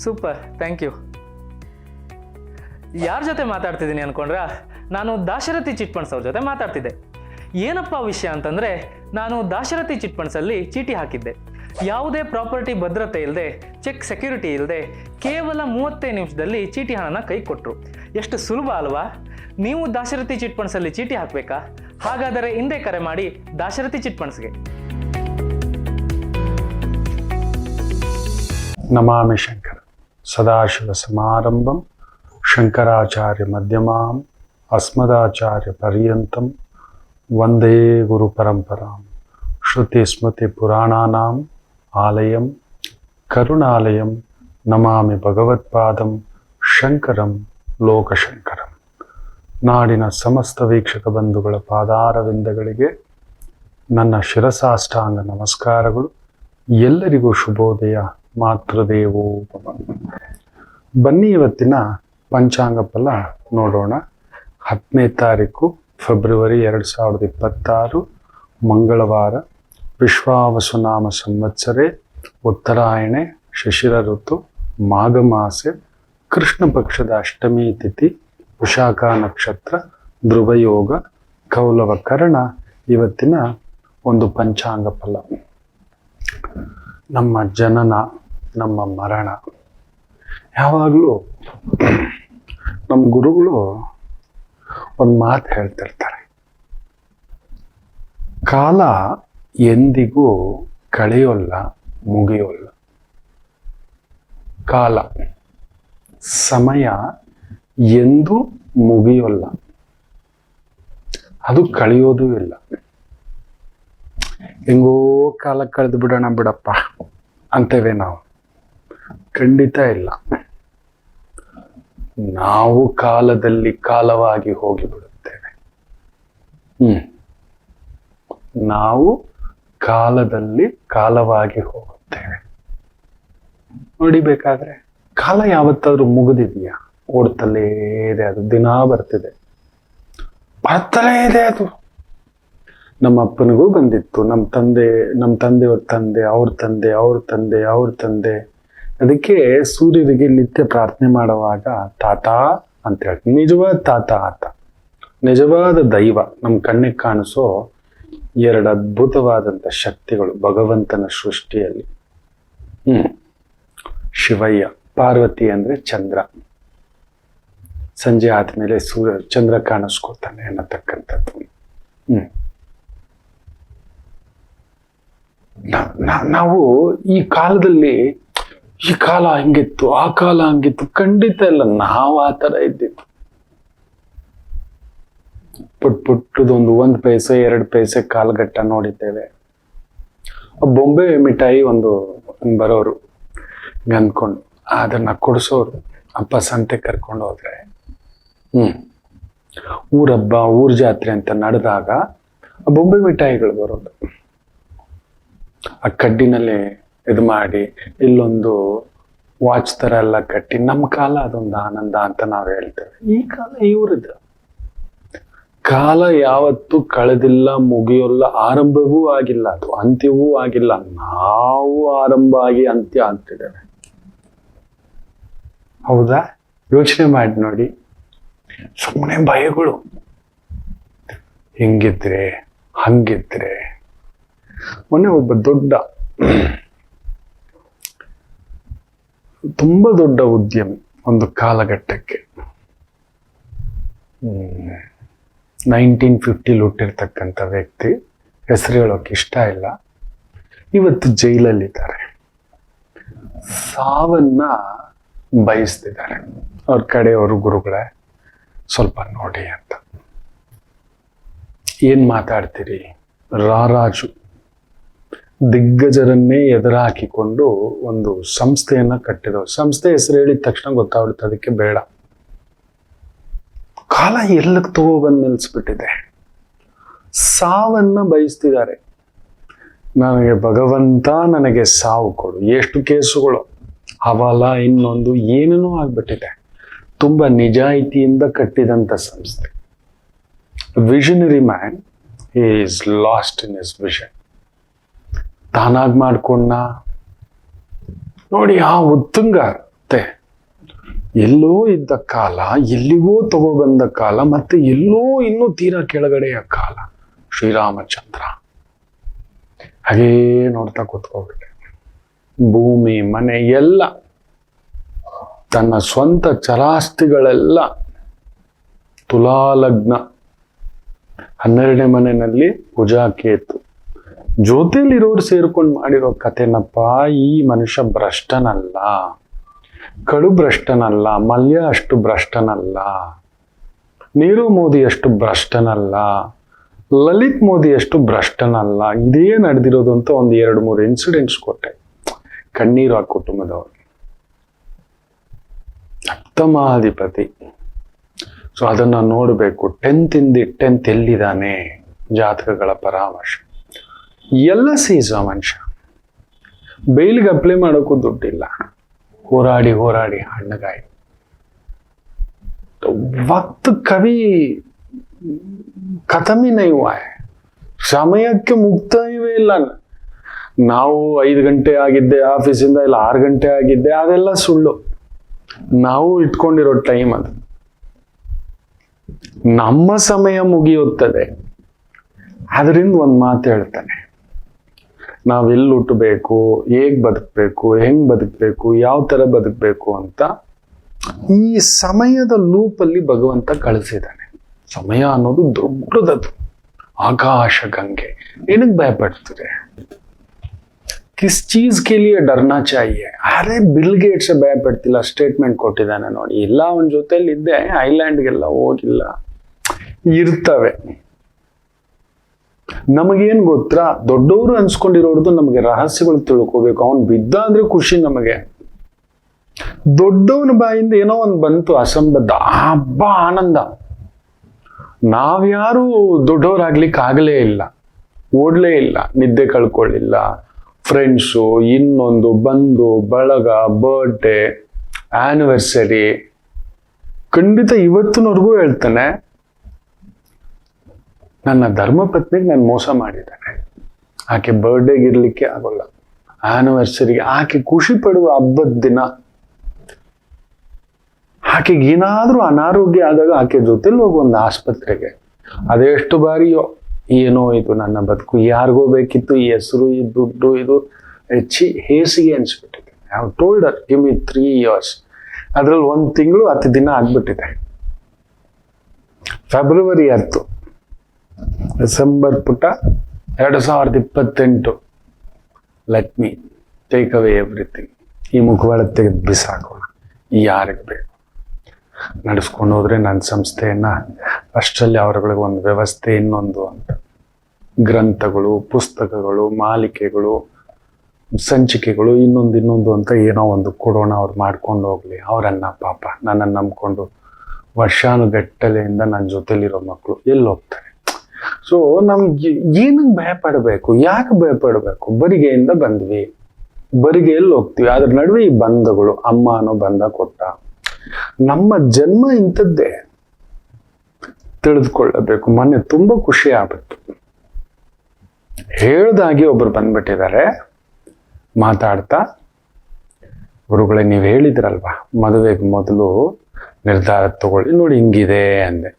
Super, thank you. ಯಾರ ಜೊತೆ ಮಾತಾಡ್ತಿದ್ದೀನಿ ಅನ್ಕೊಂಡ್ರಾ? ನಾನು ದಾಶರಥಿ ಚಿಟ್ ಫಂಡ್ಸ್ ಅವ್ರ ಜೊತೆ ಮಾತಾಡ್ತಿದ್ದೆ. ಏನಪ್ಪ ವಿಷಯ ಅಂತಂದರೆ, ನಾನು ದಾಶರಥಿ ಚಿಟ್ ಫಂಡ್ಸಲ್ಲಿ ಚೀಟಿ ಹಾಕಿದ್ದೆ. ಯಾವುದೇ ಪ್ರಾಪರ್ಟಿ ಭದ್ರತೆ ಇಲ್ಲದೆ, ಚೆಕ್ ಸೆಕ್ಯೂರಿಟಿ ಇಲ್ಲದೆ, ಕೇವಲ 35 ನಿಮಿಷದಲ್ಲಿ ಚೀಟಿ ಹಣನ ಕೈ ಕೊಟ್ಟರು. ಎಷ್ಟು ಸುಲಭ ಅಲ್ವಾ? ನೀವು ದಾಶರಥಿ ಚಿಟ್ ಫಂಡ್ಸಲ್ಲಿ ಚೀಟಿ ಹಾಕಬೇಕಾ? ಹಾಗಾದರೆ ಹಿಂದೆ ಕರೆ ಮಾಡಿ ದಾಶರಥಿ ಚಿಟ್ ಫಂಡ್ಸ್ಗೆ. ನಮಾಮಿ ಶಂಕರ ಸದಾಶಿವ ಸಮಾರಂಭಂ ಶಂಕರಾಚಾರ್ಯ ಮಧ್ಯಮಾಂ ಅಸ್ಮದಾಚಾರ್ಯ ಪರ್ಯಂತಂ ವಂದೇ ಗುರು ಪರಂಪರಾಂ ಶ್ರುತಿ ಸ್ಮೃತಿ ಪುರಾಣಾನಾಂ ಆಲಯಂ ಕರುಣಾಲಯಂ ನಮಾಮಿ ಭಗವತ್ಪಾದಂ ಶಂಕರಂ ಲೋಕಶಂಕರಂ. ನಾಡಿನ ಸಮಸ್ತ ವೀಕ್ಷಕ ಬಂಧುಗಳ ಪಾದಾರವಿಂದಗಳಿಗೆ ನನ್ನ ಶಿರಸಾಷ್ಟಾಂಗ ನಮಸ್ಕಾರಗಳು. ಎಲ್ಲರಿಗೂ ಶುಭೋದಯ. ಮಾತೃದೇವೋ ಭವ. ಬನ್ನಿ ಇವತ್ತಿನ ಪಂಚಾಂಗ ಫಲ ನೋಡೋಣ. 10ನೇ ತಾರೀಕು ಫೆಬ್ರವರಿ 2026 ಮಂಗಳವಾರ. ವಿಶ್ವಾವಸುನಾಮ ಸಂವತ್ಸರೆ, ಉತ್ತರಾಯಣೆ, ಶಿಶಿರ ಋತು, ಮಾಘ ಮಾಸೆ, ಕೃಷ್ಣ ಪಕ್ಷದ ಅಷ್ಟಮಿ ತಿಥಿ, ವಿಶಾಖ ನಕ್ಷತ್ರ, ಧ್ರುವಯೋಗ, ಕೌಲವ ಕರ್ಣ. ಇವತ್ತಿನ ಒಂದು ಪಂಚಾಂಗ ಫಲ. ನಮ್ಮ ಜನನ, ನಮ್ಮ ಮರಣ. ಯಾವಾಗಲೂ ನಮ್ಮ ಗುರುಗಳು ಒಂದು ಮಾತು ಹೇಳ್ತಿರ್ತಾರೆ, ಕಾಲ ಎಂದಿಗೂ ಕಳೆಯೋಲ್ಲ, ಮುಗಿಯೋಲ್ಲ. ಕಾಲ, ಸಮಯ ಎಂದೂ ಮುಗಿಯೋಲ್ಲ, ಅದು ಕಳೆಯೋದೂ ಇಲ್ಲ. ಹೆಂಗೋ ಕಾಲ ಕಳೆದು ಬಿಡೋಣ ಬಿಡಪ್ಪ ಅಂತೇವೆ ನಾವು? ಖಂಡಿತ ಇಲ್ಲ. ನಾವು ಕಾಲದಲ್ಲಿ ಕಾಲವಾಗಿ ಹೋಗಿಬಿಡುತ್ತೇವೆ. ನಾವು ಕಾಲದಲ್ಲಿ ಕಾಲವಾಗಿ ಹೋಗುತ್ತೇವೆ. ನೋಡಿಬೇಕಾದ್ರೆ ಕಾಲ ಯಾವತ್ತಾದ್ರೂ ಮುಗಿದಿದೆಯಾ? ಓಡ್ತಲೇ ಇದೆ, ಅದು ದಿನ ಬರ್ತಿದೆ, ಬರ್ತಲೇ ಇದೆ. ಅದು ನಮ್ಮ ಅಪ್ಪನಿಗೂ ಬಂದಿತ್ತು, ನಮ್ಮ ತಂದೆಯವ್ರ ತಂದೆ, ಅವ್ರ ತಂದೆ. ಅದಕ್ಕೆ ಸೂರ್ಯರಿಗೆ ನಿತ್ಯ ಪ್ರಾರ್ಥನೆ ಮಾಡುವಾಗ ತಾತ ಅಂತ ಹೇಳ್ತೀವಿ. ನಿಜವಾದ ತಾತ ಆತ, ನಿಜವಾದ ದೈವ. ನಮ್ಮ ಕಣ್ಣಿಗೆ ಕಾಣಿಸೋ 2 ಅದ್ಭುತವಾದಂಥ ಶಕ್ತಿಗಳು ಭಗವಂತನ ಸೃಷ್ಟಿಯಲ್ಲಿ. ಶಿವಯ್ಯ, ಪಾರ್ವತಿ ಅಂದ್ರೆ ಚಂದ್ರ. ಸಂಜೆ ಆದ್ಮೇಲೆ ಚಂದ್ರ ಕಾಣಿಸ್ಕೊತಾನೆ ಅನ್ನತಕ್ಕಂಥದ್ದು. ನಾವು ಈ ಕಾಲದಲ್ಲಿ, ಈ ಕಾಲ ಹಂಗಿತ್ತು, ಆ ಕಾಲ ಹಂಗಿತ್ತು, ಖಂಡಿತ ಇಲ್ಲ. ನಾವು ಆ ಥರ ಇದ್ದಿತ್ತು. ಪುಟ್ಟದೊಂದು 1 ಪೈಸೆ 2 ಪೈಸೆ ಕಾಲಘಟ್ಟ ನೋಡಿದ್ದೇವೆ. ಬೊಂಬೆ ಮಿಠಾಯಿ ಒಂದು ಬರೋರು ಅಂದ್ಕೊಂಡು ಅದನ್ನ ಕೊಡಿಸೋರು. ಅಪ್ಪ ಸಂತೆ ಕರ್ಕೊಂಡು ಹೋದ್ರೆ, ಊರಬ್ಬ, ಊರ್ ಜಾತ್ರೆ ಅಂತ ನಡೆದಾಗ ಆ ಬೊಂಬೆ ಮಿಠಾಯಿಗಳು ಬರೋದು. ಆ ಕಡ್ಡಿನಲ್ಲಿ ಇದು ಮಾಡಿ ಇಲ್ಲೊಂದು ವಾಚ್ ತರ ಎಲ್ಲ ಕಟ್ಟಿ. ನಮ್ಮ ಕಾಲ ಅದೊಂದು ಆನಂದ ಅಂತ ನಾವು ಹೇಳ್ತೇವೆ. ಈ ಕಾಲ ಇವ್ರದ್ದು. ಕಾಲ ಯಾವತ್ತೂ ಕಳೆದಿಲ್ಲ, ಮುಗಿಯೋಲ್ಲ, ಆರಂಭವೂ ಆಗಿಲ್ಲ, ಅದು ಅಂತ್ಯವೂ ಆಗಿಲ್ಲ. ನಾವು ಆರಂಭ ಆಗಿ ಅಂತ್ಯ ಆಗ್ತಿದ್ದೇವೆ. ಹೌದಾ? ಯೋಚನೆ ಮಾಡಿ ನೋಡಿ. ಸುಮ್ಮನೆ ಭಯಗಳು, ಹಿಂಗಿದ್ರೆ ಹಂಗಿದ್ರೆ. ಮೊನ್ನೆ ಒಬ್ಬ ತುಂಬಾ ದೊಡ್ಡ ಉದ್ಯಮಿ ಒಂದು ಕಾಲಘಟ್ಟಕ್ಕೆ 1950 ಹುಟ್ಟಿರ್ತಕ್ಕಂಥ ವ್ಯಕ್ತಿ, ಹೆಸರು ಹೇಳೋಕೆ ಇಷ್ಟ ಇಲ್ಲ, ಇವತ್ತು ಜೈಲಲ್ಲಿದ್ದಾರೆ. ಸಾವನ್ನ ಬಯಸ್ತಿದ್ದಾರೆ. ಅವ್ರ ಕಡೆಯವರು ಗುರುಗಳೇ ಸ್ವಲ್ಪ ನೋಡಿ ಅಂತ. ಏನ್ ಮಾತಾಡ್ತೀರಿ? ರಾರಾಜು ದಿಗ್ಗಜರನ್ನೇ ಎದುರಾಕಿಕೊಂಡು ಒಂದು ಸಂಸ್ಥೆಯನ್ನ ಕಟ್ಟಿದವು. ಸಂಸ್ಥೆ ಹೆಸರು ಹೇಳಿದ ತಕ್ಷಣ ಗೊತ್ತಾಗ್ಬಿಡುತ್ತೆ, ಅದಕ್ಕೆ ಬೇಡ. ಕಾಲ ಎಲ್ಲಕ್ಕೆ ತಗೋಬಂದು ನಿಲ್ಲಿಸ್ಬಿಟ್ಟಿದೆ. ಸಾವನ್ನ ಬಯಸ್ತಿದ್ದಾರೆ. ನನಗೆ ಭಗವಂತ ನನಗೆ ಸಾವು ಕೊಡು. ಎಷ್ಟು ಕೇಸುಗಳು, ಹವಾಲ, ಇನ್ನೊಂದು ಏನೇನೋ ಆಗ್ಬಿಟ್ಟಿದೆ. ತುಂಬಾ ನಿಜಾಯಿತಿಯಿಂದ ಕಟ್ಟಿದಂಥ ಸಂಸ್ಥೆ. Visionary man is lost in his vision. ತಾನಾಗಿ ಮಾಡ್ಕೊಂಡ ನೋಡಿ. ಆ ಉತ್ತುಂಗ ಮತ್ತೆ ಎಲ್ಲೋ ಇದ್ದ ಕಾಲ, ಎಲ್ಲಿಗೋ ತಗೊಬಂದ ಕಾಲ, ಮತ್ತೆ ಎಲ್ಲೋ ಇನ್ನೂ ತೀರಾ ಕೆಳಗಡೆಯ ಕಾಲ. ಶ್ರೀರಾಮಚಂದ್ರ ಹಾಗೇ ನೋಡ್ತಾ ಕೂತ್ಕೊಬಿಟ್ಟೆ. ಭೂಮಿ ಮನೆ ಎಲ್ಲ, ತನ್ನ ಸ್ವಂತ ಚರಾಸ್ತಿಗಳೆಲ್ಲ, ತುಲಾಲಗ್ನ, 12ನೇ ಮನೆಯಲ್ಲಿ ಕುಜಾಕೇತು, ಜೊತೆಲಿರೋರು ಸೇರ್ಕೊಂಡು ಮಾಡಿರೋ ಕಥೆನಪ್ಪ. ಈ ಮನುಷ್ಯ ಭ್ರಷ್ಟನಲ್ಲ, ಕಡು ಭ್ರಷ್ಟನಲ್ಲ, ಮಲ್ಯ ಅಷ್ಟು ಭ್ರಷ್ಟನಲ್ಲ, ನೀರವ್ ಮೋದಿ ಅಷ್ಟು ಭ್ರಷ್ಟನಲ್ಲ, ಲಲಿತ್ ಮೋದಿ ಅಷ್ಟು ಭ್ರಷ್ಟನಲ್ಲ. ಇದೇ ನಡೆದಿರೋದು ಅಂತ ಒಂದು 2-3 ಇನ್ಸಿಡೆಂಟ್ಸ್ ಕೊಟ್ಟೆ. ಕಣ್ಣೀರು ಆ ಕುಟುಂಬದವರು. ಸಪ್ತಮಾಧಿಪತಿ. ಸೊ ಅದನ್ನ ನೋಡಬೇಕು. 10th in the 10th ಎಲ್ಲಿದ್ದಾನೆ? ಜಾತಕಗಳ ಪರಾಮರ್ಶೆ ಎಲ್ಲ ಸೀಸ ಮನುಷ್ಯ. ಬೈಲಿಗೆ ಅಪ್ಲೈ ಮಾಡೋಕ್ಕೂ ದುಡ್ಡಿಲ್ಲ. ಹೋರಾಡಿ ಹೋರಾಡಿ ಹಣ್ಣಗಾಯಿ. ವಕ್ತ್ ಕವಿ ಖತಮಿ ನೈ ಹುವಾ ಹೈ. ಸಮಯಕ್ಕೆ ಮುಕ್ತಾಯವೇ ಇಲ್ಲ. ನಾವು 5 ಗಂಟೆ ಆಗಿದ್ದೆ ಆಫೀಸಿಂದ, ಇಲ್ಲ 6 ಗಂಟೆ ಆಗಿದ್ದೆ, ಅದೆಲ್ಲ ಸುಳ್ಳು. ನಾವು ಇಟ್ಕೊಂಡಿರೋ ಟೈಮ್ ಅದು. ನಮ್ಮ ಸಮಯ ಮುಗಿಯುತ್ತದೆ. ಅದರಿಂದ ಒಂದು ಮಾತು ಹೇಳ್ತಾನೆ, ನಾವೆಲ್ಲಿ ಹುಟ್ಟಬೇಕು, ಹೇಗ್ ಬದುಕಬೇಕು, ಹೆಂಗ್ ಬದುಕಬೇಕು, ಯಾವ ತರ ಬದುಕಬೇಕು ಅಂತ ಈ ಸಮಯದ ಲೂಪಲ್ಲಿ ಭಗವಂತ ಕಳಿಸಿದ್ದಾನೆ. ಸಮಯ ಅನ್ನೋದು ದೊಡ್ಡದದು, ಆಕಾಶ ಗಂಗೆ. ಏನಕ್ಕೆ ಭಯಪಡ್ತಿದೆ? ಕಿಸ್ ಚೀಸ್ ಕೆ ಲಿಯೆ ಡರ್ನಾ ಚಾಹಿಯೆ. ಅರೆ ಬಿಲ್ ಗೇಟ್ಸ್ ಭಯಪಡ್ತಿಲ್ಲ, ಸ್ಟೇಟ್ಮೆಂಟ್ ಕೊಟ್ಟಿದ್ದಾನೆ ನೋಡಿ. ಇಲ್ಲ ಅವನ ಜೊತೆಲಿ ಇದ್ದೆ, ಐಲ್ಯಾಂಡ್ಗೆಲ್ಲ ಹೋಗಿಲ್ಲ. ಇರ್ತವೆ. ನಮಗೇನ್ ಗೊತ್ತಾ, ದೊಡ್ಡವರು ಅನ್ಸ್ಕೊಂಡಿರೋದು ನಮಗೆ ರಹಸ್ಯಗಳು ತಿಳ್ಕೋಬೇಕು. ಅವನ್ ಬಿದ್ದ ಅಂದ್ರೆ ಖುಷಿ ನಮಗೆ. ದೊಡ್ಡವನ ಬಾಯಿಂದ ಏನೋ ಒಂದು ಬಂತು ಅಸಂಬದ್ಧ, ಹಬ್ಬ ಆನಂದ. ನಾವ್ಯಾರು ದೊಡ್ಡವರಾಗ್ಲಿಕ್ಕೆ ಆಗಲೇ ಇಲ್ಲ, ಓಡ್ಲೇ ಇಲ್ಲ, ನಿದ್ದೆ ಕಳ್ಕೊಳ್ಳಿಲ್ಲ. ಫ್ರೆಂಡ್ಸು, ಇನ್ನೊಂದು ಬಂದು ಬಳಗ, ಬರ್ಡೇ, ಆನಿವರ್ಸರಿ. ಖಂಡಿತ ಇವತ್ತಿನವರೆಗೂ ಹೇಳ್ತಾನೆ, ನನ್ನ ಧರ್ಮಪತ್ನಿಗೆ ನಾನು ಮೋಸ ಮಾಡಿದ್ದೇನೆ. ಆಕೆ ಬರ್ಡೇಗೆ ಇರ್ಲಿಕ್ಕೆ ಆಗೋಲ್ಲ, ಆನಿವರ್ಸರಿಗೆ. ಆಕೆ ಖುಷಿ ಪಡುವ ಹಬ್ಬದ ದಿನ ಆಕೆಗೆ ಏನಾದ್ರೂ ಅನಾರೋಗ್ಯ ಆದಾಗ ಆಕೆ ಜೊತೆಲಿ ಹೋಗಿ ಒಂದು ಆಸ್ಪತ್ರೆಗೆ. ಅದೆಷ್ಟು ಬಾರಿಯೋ ಏನೋ ಇದು ನನ್ನ ಬದುಕು, ಯಾರಿಗೋ ಬೇಕಿತ್ತು ಈ ಹೆಸರು, ಈ ದುಡ್ಡು, ಇದು ಹೆಚ್ಚಿ ಹೇಸಿಗೆ ಅನ್ಸ್ಬಿಟ್ಟಿದೆ. I have told her give me 3 years. ಅದ್ರಲ್ಲಿ 1 ತಿಂಗಳು 10 ದಿನ ಆಗ್ಬಿಟ್ಟಿದೆ. ಫೆಬ್ರವರಿ 10, ಡಿಸೆಂಬರ್ ಪುಟ 2028. Let me take away everything. ಈ ಮುಖವಾಡ ತೆಗೆದು ಬಿಸಾಕೋಣ. ಯಾರಿಗೆ ಬೇಕು ನಡೆಸ್ಕೊಂಡು ಹೋದ್ರೆ ನನ್ನ ಸಂಸ್ಥೆಯನ್ನ ಅಷ್ಟರಲ್ಲಿ ಅವರುಗಳಿಗೆ ಒಂದು ವ್ಯವಸ್ಥೆ, ಇನ್ನೊಂದು ಅಂತ ಗ್ರಂಥಗಳು, ಪುಸ್ತಕಗಳು, ಮಾಲಿಕೆಗಳು, ಸಂಚಿಕೆಗಳು, ಇನ್ನೊಂದು ಅಂತ ಏನೋ ಒಂದು ಕೊಡೋಣ. ಅವ್ರು ಮಾಡ್ಕೊಂಡು ಹೋಗ್ಲಿ. ಅವರನ್ನ ಪಾಪ ನನ್ನನ್ನು ನಂಬ್ಕೊಂಡು ವರ್ಷಾನುಗಟ್ಟಲೆಯಿಂದ ನನ್ನ ಜೊತೆಲಿರೋ ಮಕ್ಕಳು ಎಲ್ಲಿ ಹೋಗ್ತಾರೆ? ಸೊ ನಮ್ಗೆ ಏನಕ್ಕೆ ಭಯಪಡಬೇಕು? ಯಾಕೆ ಭಯಪಡಬೇಕು? ಬರಿಗೆಯಿಂದ ಬಂದ್ವಿ, ಬರಿಗೆಯಲ್ಲಿ ಹೋಗ್ತೀವಿ. ಅದ್ರ ನಡುವೆ ಈ ಬಂಧಗಳು, ಅಮ್ಮ ಅನ್ನೋ ಬಂಧ ಕೊಟ್ಟ. ನಮ್ಮ ಜನ್ಮ ಇಂಥದ್ದೇ, ತಿಳಿದುಕೊಳ್ಳಬೇಕು. ಮೊನ್ನೆ ತುಂಬಾ ಖುಷಿ ಆಗ್ಬಿಟ್ಟು, ಹೇಳ್ದಾಗೆ ಒಬ್ರು ಬಂದ್ಬಿಟ್ಟಿದ್ದಾರೆ ಮಾತಾಡ್ತಾ, ಗುರುಗಳೇ ನೀವು ಹೇಳಿದ್ರಲ್ವಾ ಮದುವೆಗೆ ಮೊದಲು ನಿರ್ಧಾರ ತಗೊಳ್ಳಿ, ನೋಡಿ ಹಿಂಗಿದೆ ಅಂದೆ.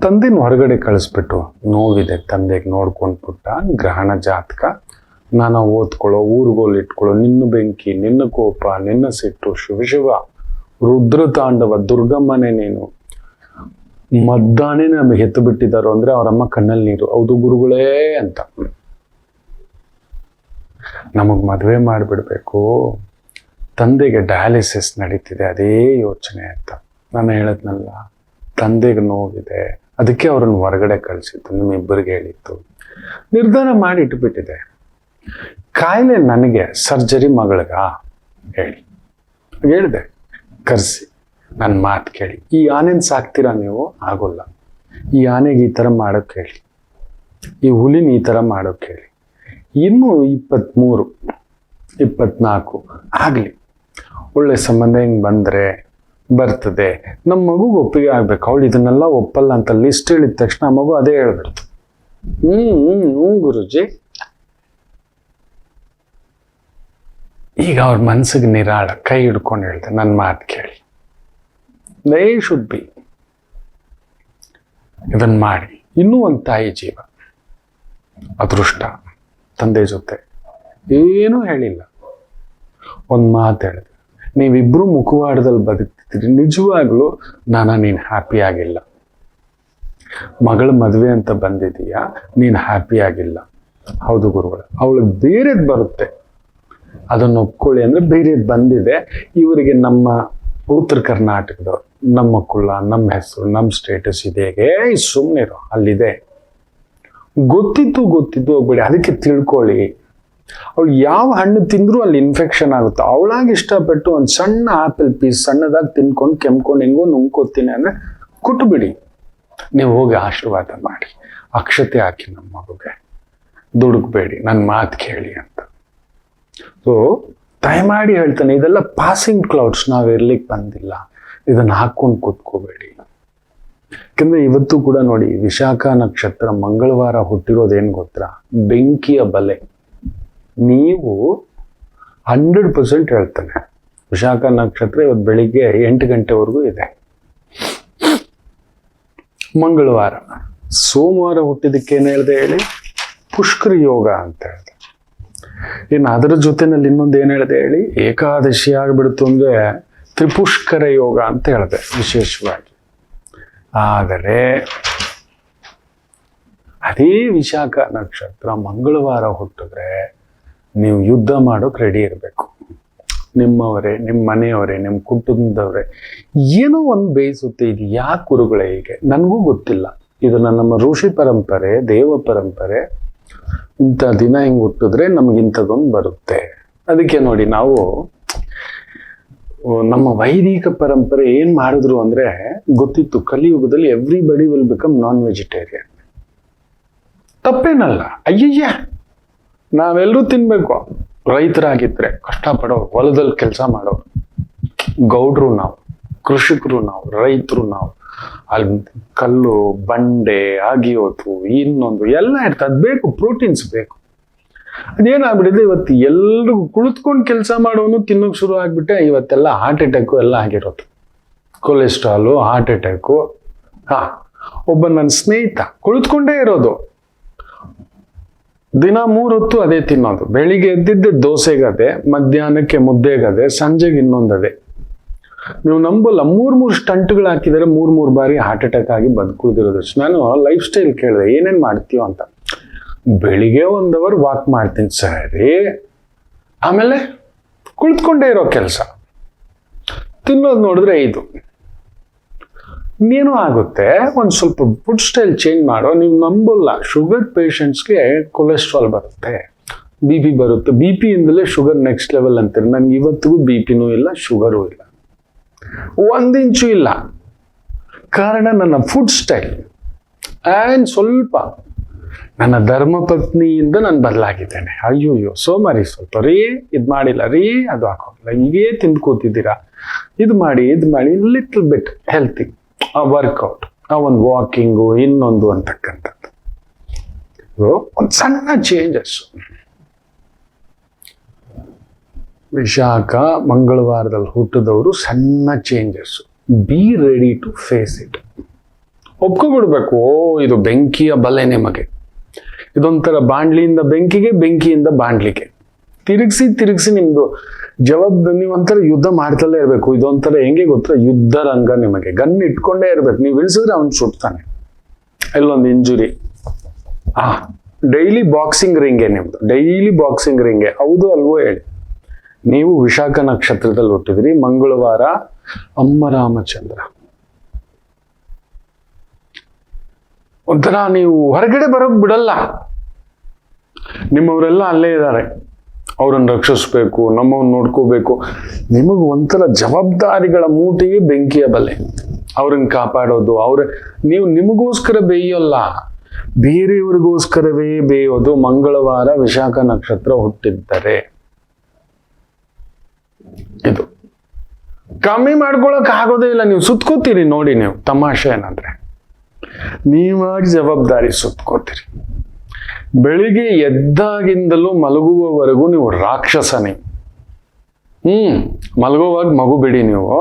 ತಂದೆನ ಹೊರಗಡೆ ಕಳಿಸ್ಬಿಟ್ಟು, ನೋವಿದೆ ತಂದೆಗೆ ನೋಡ್ಕೊಂಡು ಪುಟ್ಟ, ಗ್ರಹಣ ಜಾತಕ, ನಾನು ಓದ್ಕೊಳ್ಳೋ, ಊರುಗೋಲು ಇಟ್ಕೊಳ್ಳೋ, ನಿನ್ನ ಬೆಂಕಿ, ನಿನ್ನ ಕೋಪ, ನಿನ್ನ ಸಿಟ್ಟು, ಶಿವ ರುದ್ರ ತಾಂಡವ, ದುರ್ಗಮ್ಮನೇ ನೀನು, ಮದ್ದಾನೆ ನಮಗೆ ಹೆತ್ತು ಬಿಟ್ಟಿದ್ದಾರೋ ಅಂದ್ರೆ ಅವರಮ್ಮ ಕಣ್ಣಲ್ಲಿ ನೀರು. ಹೌದು ಗುರುಗಳೇ ಅಂತ. ನಮಗ್ ಮದುವೆ ಮಾಡಿಬಿಡ್ಬೇಕು, ತಂದೆಗೆ ಡಯಾಲಿಸಿಸ್ ನಡೀತಿದೆ, ಅದೇ ಯೋಚನೆ ಅಂತ. ನಾನು ಹೇಳದ್ನಲ್ಲ, ತಂದೆಗೆ ನೋವಿದೆ, ಅದಕ್ಕೆ ಅವ್ರನ್ನ ಹೊರಗಡೆ ಕಳಿಸಿತ್ತು, ನಿಮ್ಮಿಬ್ಬರಿಗೆ ಹೇಳಿತ್ತು. ನಿರ್ಧಾರ ಮಾಡಿ ಇಟ್ಬಿಟ್ಟಿದೆ. ಕಾಯಿಲೆ ನನಗೆ, ಸರ್ಜರಿ ಮಗಳಿಗ ಹೇಳಿ ಹೇಳಿದೆ, ಕರೆಸಿ ನನ್ನ ಮಾತು ಕೇಳಿ. ಈ ಆನೆನ ಸಾಕ್ತೀರಾ ನೀವು? ಆಗೋಲ್ಲ. ಈ ಆನೆಗೆ ಈ ಥರ ಮಾಡೋಕೆ ಹೇಳಿ, ಈ ಹುಲಿನ ಈ ಥರ ಮಾಡೋಕೆ ಹೇಳಿ. ಇನ್ನೂ 23, 24 ಆಗಲಿ. ಒಳ್ಳೆ ಸಂಬಂಧ ಹಿಂಗೆ ಬಂದರೆ ಬರ್ತದೆ. ನಮ್ಮ ಮಗುಗೆ ಒಪ್ಪಿಗೆ ಆಗ್ಬೇಕು. ಅವಳು ಇದನ್ನೆಲ್ಲ ಒಪ್ಪಲ್ಲ ಅಂತ ಲಿಸ್ಟ್ ಹೇಳಿದ ತಕ್ಷಣ ಆ ಮಗು ಅದೇ ಹೇಳ್ಬಿಡ್ತು. ಗುರುಜಿ, ಈಗ ಅವ್ರ ಮನ್ಸಿಗೆ ನಿರಾಳ, ಕೈ ಹಿಡ್ಕೊಂಡು ಹೇಳ್ದೆ, ನನ್ನ ಮಾತು ಕೇಳಿ, ದೇ ಶುಡ್ ಬಿ, ಇದನ್ನ ಮಾಡಿ. ಇನ್ನೂ ಒಂದು ತಾಯಿ ಜೀವ, ಅದೃಷ್ಟ, ತಂದೆ ಜೊತೆ ಏನೂ ಹೇಳಿಲ್ಲ, ಒಂದು ಮಾತು ಹೇಳಿದೆ, ನೀವಿಬ್ರು ಮುಖವಾಡದಲ್ಲಿ ಬದುಕ್ತಿದ್ರಿ, ನಿಜವಾಗ್ಲೂ ನೀನು ಹ್ಯಾಪಿ ಆಗಿಲ್ಲ. ಮಗಳ ಮದುವೆ ಅಂತ ಬಂದಿದೀಯಾ, ನೀನು ಹ್ಯಾಪಿ ಆಗಿಲ್ಲ. ಹೌದು ಗುರುಗಳು, ಅವಳಿಗೆ ಬೇರೆದು ಬರುತ್ತೆ, ಅದನ್ನು ಒಪ್ಕೊಳ್ಳಿ ಅಂದರೆ ಬೇರೆದು ಬಂದಿದೆ. ಇವರಿಗೆ ನಮ್ಮ ಉತ್ತರ ಕರ್ನಾಟಕದವ್ರು, ನಮ್ಮ ಕುಲ, ನಮ್ಮ ಹೆಸರು, ನಮ್ಮ ಸ್ಟೇಟಸ್ ಇದೆ, ಸುಮ್ಮನಿರೋ, ಅಲ್ಲಿದೆ. ಗೊತ್ತಿದ್ದು ಹೋಗ್ಬೇಡಿ, ಅದಕ್ಕೆ ತಿಳ್ಕೊಳ್ಳಿ. ಅವಳು ಯಾವ ಹಣ್ಣು ತಿಂದರೂ ಅಲ್ಲಿ ಇನ್ಫೆಕ್ಷನ್ ಆಗುತ್ತೆ. ಅವಳಾಗಿ ಇಷ್ಟಪಟ್ಟು ಒಂದು ಸಣ್ಣ ಆಪಲ್ ಪೀಸ್ ಸಣ್ಣದಾಗಿ ತಿನ್ಕೊಂಡು ಕೆಮ್ಕೊಂಡು ಹೆಂಗೋ ನುಂಗ್ಕೋತೀನಿ ಅಂದರೆ ಕೊಟ್ಟುಬಿಡಿ. ನೀವು ಹೋಗಿ ಆಶೀರ್ವಾದ ಮಾಡಿ, ಅಕ್ಷತೆ ಹಾಕಿ ನಮ್ಮ ಮಗುಗೆ, ದುಡುಕ್ಬೇಡಿ, ನನ್ನ ಮಾತು ಕೇಳಿ ಅಂತ. ಸೊ ದಯಮಾಡಿ ಹೇಳ್ತಾನೆ, ಇದೆಲ್ಲ ಪಾಸಿಂಗ್ ಕ್ಲೌಡ್ಸ್, ನಾವು ಇರ್ಲಿಕ್ಕೆ ಬಂದಿಲ್ಲ, ಇದನ್ನು ಹಾಕ್ಕೊಂಡು ಕೂತ್ಕೋಬೇಡಿ. ಯಾಕಂದ್ರೆ ಇವತ್ತು ಕೂಡ ನೋಡಿ, ವಿಶಾಖ ನಕ್ಷತ್ರ ಮಂಗಳವಾರ ಹುಟ್ಟಿರೋದೇನು ಗೊತ್ತಾ? ಬೆಂಕಿಯ ಬಲೆ. ನೀವು 100% ಹೇಳ್ತಾನೆ, ವಿಶಾಖ ನಕ್ಷತ್ರ ಇವತ್ತು ಬೆಳಿಗ್ಗೆ 8 ಗಂಟೆವರೆಗೂ ಇದೆ. ಮಂಗಳವಾರ. ಸೋಮವಾರ ಹುಟ್ಟಿದಕ್ಕೆ ಏನು ಹೇಳಿದೆ ಹೇಳಿ? ಪುಷ್ಕರ ಯೋಗ ಅಂತ ಹೇಳಿದೆ. ಇನ್ನು ಅದರ ಜೊತೆನಲ್ಲಿ ಇನ್ನೊಂದು ಏನು ಹೇಳಿದೆ ಹೇಳಿ? ಏಕಾದಶಿ ಆಗಿಬಿಡ್ತು ಅಂದರೆ ತ್ರಿಪುಷ್ಕರ ಯೋಗ ಅಂತ ಹೇಳಿದೆ ವಿಶೇಷವಾಗಿ. ಆದರೆ ಅದೇ ವಿಶಾಖ ನಕ್ಷತ್ರ ಮಂಗಳವಾರ ಹುಟ್ಟಿದ್ರೆ ನೀವು ಯುದ್ಧ ಮಾಡೋಕೆ ರೆಡಿ ಇರಬೇಕು. ನಿಮ್ಮವರೇ, ನಿಮ್ಮ ಮನೆಯವರೇ, ನಿಮ್ಮ ಕುಟುಂಬದವರೇ ಏನೋ ಒಂದು ಬೇಯಿಸುತ್ತೆ. ಇದು ಯಾಕೆ ಗುರುಗಳೇ ಹೀಗೆ? ನನಗೂ ಗೊತ್ತಿಲ್ಲ. ಇದನ್ನು ನಮ್ಮ ಋಷಿ ಪರಂಪರೆ, ದೇವ ಪರಂಪರೆ, ಇಂಥ ದಿನ ಹಿಂಗೆ ಹುಟ್ಟಿದ್ರೆ ನಮಗಿಂಥದ್ದೊಂದು ಬರುತ್ತೆ. ಅದಕ್ಕೆ ನೋಡಿ, ನಾವು ನಮ್ಮ ವೈದಿಕ ಪರಂಪರೆ ಏನು ಮಾಡಿದ್ರು ಅಂದರೆ ಗೊತ್ತಿತ್ತು, ಕಲಿಯುಗದಲ್ಲಿ everybody will become non vegetarian. ತಪ್ಪೇನಲ್ಲ, ಅಯ್ಯಯ್ಯ ನಾವೆಲ್ಲರೂ ತಿನ್ಬೇಕು. ರೈತರಾಗಿದ್ರೆ, ಕಷ್ಟಪಡೋರು, ಹೊಲದಲ್ಲಿ ಕೆಲಸ ಮಾಡೋರು, ಗೌಡ್ರು ನಾವು, ಕೃಷಿಕರು ನಾವು, ರೈತರು ನಾವು, ಅಲ್ಲಿ ಕಲ್ಲು ಬಂಡೆ ಅಗಿಯೋದು ಇನ್ನೊಂದು ಎಲ್ಲ ಇರ್ತದೆ. ಅದು ಬೇಕು, ಪ್ರೋಟೀನ್ಸ್ ಬೇಕು. ಅದೇನಾಗ್ಬಿಟ್ಟಿದೆ, ಇವತ್ತು ಎಲ್ರಿಗೂ ಕುಳಿತುಕೊಂಡು ಕೆಲಸ ಮಾಡೋನು ತಿನ್ನೋಕೆ ಶುರು ಆಗ್ಬಿಟ್ಟೆ. ಇವತ್ತೆಲ್ಲ ಹಾರ್ಟ್ ಅಟ್ಯಾಕು ಎಲ್ಲ ಆಗಿರೋದು, ಕೊಲೆಸ್ಟ್ರಾಲು, ಹಾರ್ಟ್ ಅಟ್ಯಾಕು. ಒಬ್ಬ ನನ್ನ ಸ್ನೇಹಿತ ಕುಳಿತುಕೊಂಡೇ ಇರೋದು, ದಿನ 3 ಹೊತ್ತು ಅದೇ ತಿನ್ನೋದು. ಬೆಳಿಗ್ಗೆ ಎದ್ದಿದ್ದೆ ದೋಸೆಗದೆ, ಮಧ್ಯಾಹ್ನಕ್ಕೆ ಮುದ್ದೆಗದೆ, ಸಂಜೆಗೆ ಇನ್ನೊಂದದೆ. ನೀವು ನಂಬಲ್ಲ, 3 ಸ್ಟಂಟ್ಗಳು ಹಾಕಿದರೆ 3 ಬಾರಿ ಹಾರ್ಟ್ ಅಟ್ಯಾಕ್ ಆಗಿ ಬದುಕುಳಿದಿರೋದು. ನಾನು ಲೈಫ್ ಸ್ಟೈಲ್ ಕೇಳಿದೆ, ಏನೇನು ಮಾಡ್ತೀವ ಅಂತ. ಬೆಳಿಗ್ಗೆ 1 ಅವರ್ ವಾಕ್ ಮಾಡ್ತೀನಿ ಸರಿ, ಆಮೇಲೆ ಕುಳಿತುಕೊಂಡೇ ಇರೋ ಕೆಲಸ, ತಿನ್ನೋದು ನೋಡಿದ್ರೆ 5. ಇನ್ನೇನು ಆಗುತ್ತೆ, ಒಂದು ಸ್ವಲ್ಪ ಫುಡ್ ಸ್ಟೈಲ್ ಚೇಂಜ್ ಮಾಡೋ. ನೀವು ನಂಬಲ್ಲ, ಶುಗರ್ ಪೇಷಂಟ್ಸ್ಗೆ ಕೊಲೆಸ್ಟ್ರಾಲ್ ಬರುತ್ತೆ, BP ಬರುತ್ತೆ. BP ಇಂದಲೇ ಶುಗರ್ ನೆಕ್ಸ್ಟ್ ಲೆವೆಲ್ ಅಂತಾರೆ. ನನಗೆ ಇವತ್ತಿಗೂ BPನೂ ಇಲ್ಲ, ಶುಗರೂ ಇಲ್ಲ, 1 ಇಂಚು ಇಲ್ಲ. ಕಾರಣ ನನ್ನ ಫುಡ್ ಸ್ಟೈಲ್. ಆ್ಯಂಡ್ ಸ್ವಲ್ಪ ನನ್ನ ಧರ್ಮಪತ್ನಿಯಿಂದ ನಾನು ಬದಲಾಗಿದ್ದೇನೆ. ಅಯ್ಯೋಯ್ಯೋ ಸೋಮಾರಿ, ಸ್ವಲ್ಪ ರೀ ಇದು ಮಾಡಿಲ್ಲ ರೀ, ಅದು ಹಾಕೋಲ್ಲ, ಹೀಗೇ ತಿಂದು ಕೂತಿದ್ದೀರಾ, ಇದು ಮಾಡಿ ಲಿಟ್ಲ್ ಬಿಟ್ ಹೆಲ್ತಿ, ಆ ವರ್ಕೌಟ್, ಆ ಒಂದು ವಾಕಿಂಗು, ಇನ್ನೊಂದು ಅಂತಕ್ಕಂಥದ್ದು. ಒಂದು ಸಣ್ಣ ಚೇಂಜಸ್. ವಿಶಾಖ ಮಂಗಳವಾರದಲ್ಲಿ ಹುಟ್ಟಿದವರು ಸಣ್ಣ changes. Be ready to face it. ಒಪ್ಕೊಬಿಡ್ಬೇಕು, ಇದು ಬೆಂಕಿಯ ಬಲೆ ನಿಮಗೆ. ಇದೊಂಥರ ಬಾಂಡ್ಲಿಯಿಂದ ಬೆಂಕಿಗೆ, ಬೆಂಕಿಯಿಂದ ಬಾಂಡ್ಲಿಗೆ ತಿರುಗಿಸಿ ನಿಮ್ದು ಜವಾಬ್ದಾರಿ. ನೀವು ಒಂಥರ ಯುದ್ಧ ಮಾಡ್ತಲೇ ಇರಬೇಕು. ಇದೊಂಥರ ಹೆಂಗೆ ಗೊತ್ತಾ, ಯುದ್ಧ ರಂಗ. ನಿಮಗೆ ಗನ್ ಇಟ್ಕೊಂಡೇ ಇರ್ಬೇಕು. ನೀವು ಇಳಿಸಿದ್ರೆ ಅವ್ನು ಸುಡ್ತಾನೆ. ಇಲ್ಲೊಂದು ಇಂಜುರಿ. ಡೈಲಿ ಬಾಕ್ಸಿಂಗ್ ರಿಂಗೆ ನಿಮ್ದು, ಡೈಲಿ ಬಾಕ್ಸಿಂಗ್ ರಿಂಗೆ. ಹೌದು ಅಲ್ವೋ ಹೇಳಿ? ನೀವು ವಿಶಾಖ ನಕ್ಷತ್ರದಲ್ಲಿ ಹುಟ್ಟಿದ್ರಿ, ಮಂಗಳವಾರ, ಅಮ್ಮ ರಾಮಚಂದ್ರ. ಒಂಥರ ನೀವು ಹೊರಗಡೆ ಬರೋಕ್ ಬಿಡಲ್ಲ. ನಿಮ್ಮವರೆಲ್ಲ ಅಲ್ಲೇ ಇದ್ದಾರೆ, ಅವ್ರನ್ನ ರಕ್ಷಿಸ್ಬೇಕು, ನಮ್ಮವ್ನ ನೋಡ್ಕೋಬೇಕು. ನಿಮಗೆ ಒಂಥರ ಜವಾಬ್ದಾರಿಗಳ ಮೂಟೆಗೆ ಬೆಂಕಿಯ ಬಲೆ. ಅವ್ರನ್ನ ಕಾಪಾಡೋದು, ನೀವು ನಿಮಗೋಸ್ಕರ ಬೇಯೋಲ್ಲ, ಬೇರೆಯವ್ರಿಗೋಸ್ಕರವೇ ಬೇಯೋದು. ಮಂಗಳವಾರ ವಿಶಾಖ ನಕ್ಷತ್ರ ಹುಟ್ಟಿದ್ದಾರೆ. ಇದು ಕಮ್ಮಿ ಮಾಡ್ಕೊಳಕ್ ಆಗೋದೇ ಇಲ್ಲ. ನೀವು ಸುತ್ಕೋತೀರಿ ನೋಡಿ. ನೀವು ತಮಾಷೆ ಏನಂದ್ರೆ, ನೀವಾಗಿ ಜವಾಬ್ದಾರಿ ಸುತ್ಕೋತೀರಿ. ಬೆಳಿಗ್ಗೆ ಎದ್ದಾಗಿಂದಲೂ ಮಲಗುವವರೆಗೂ ನೀವು ರಾಕ್ಷಸನೇ. ಮಲಗುವಾಗ ಮಗು ಬಿಡಿ ನೀವು.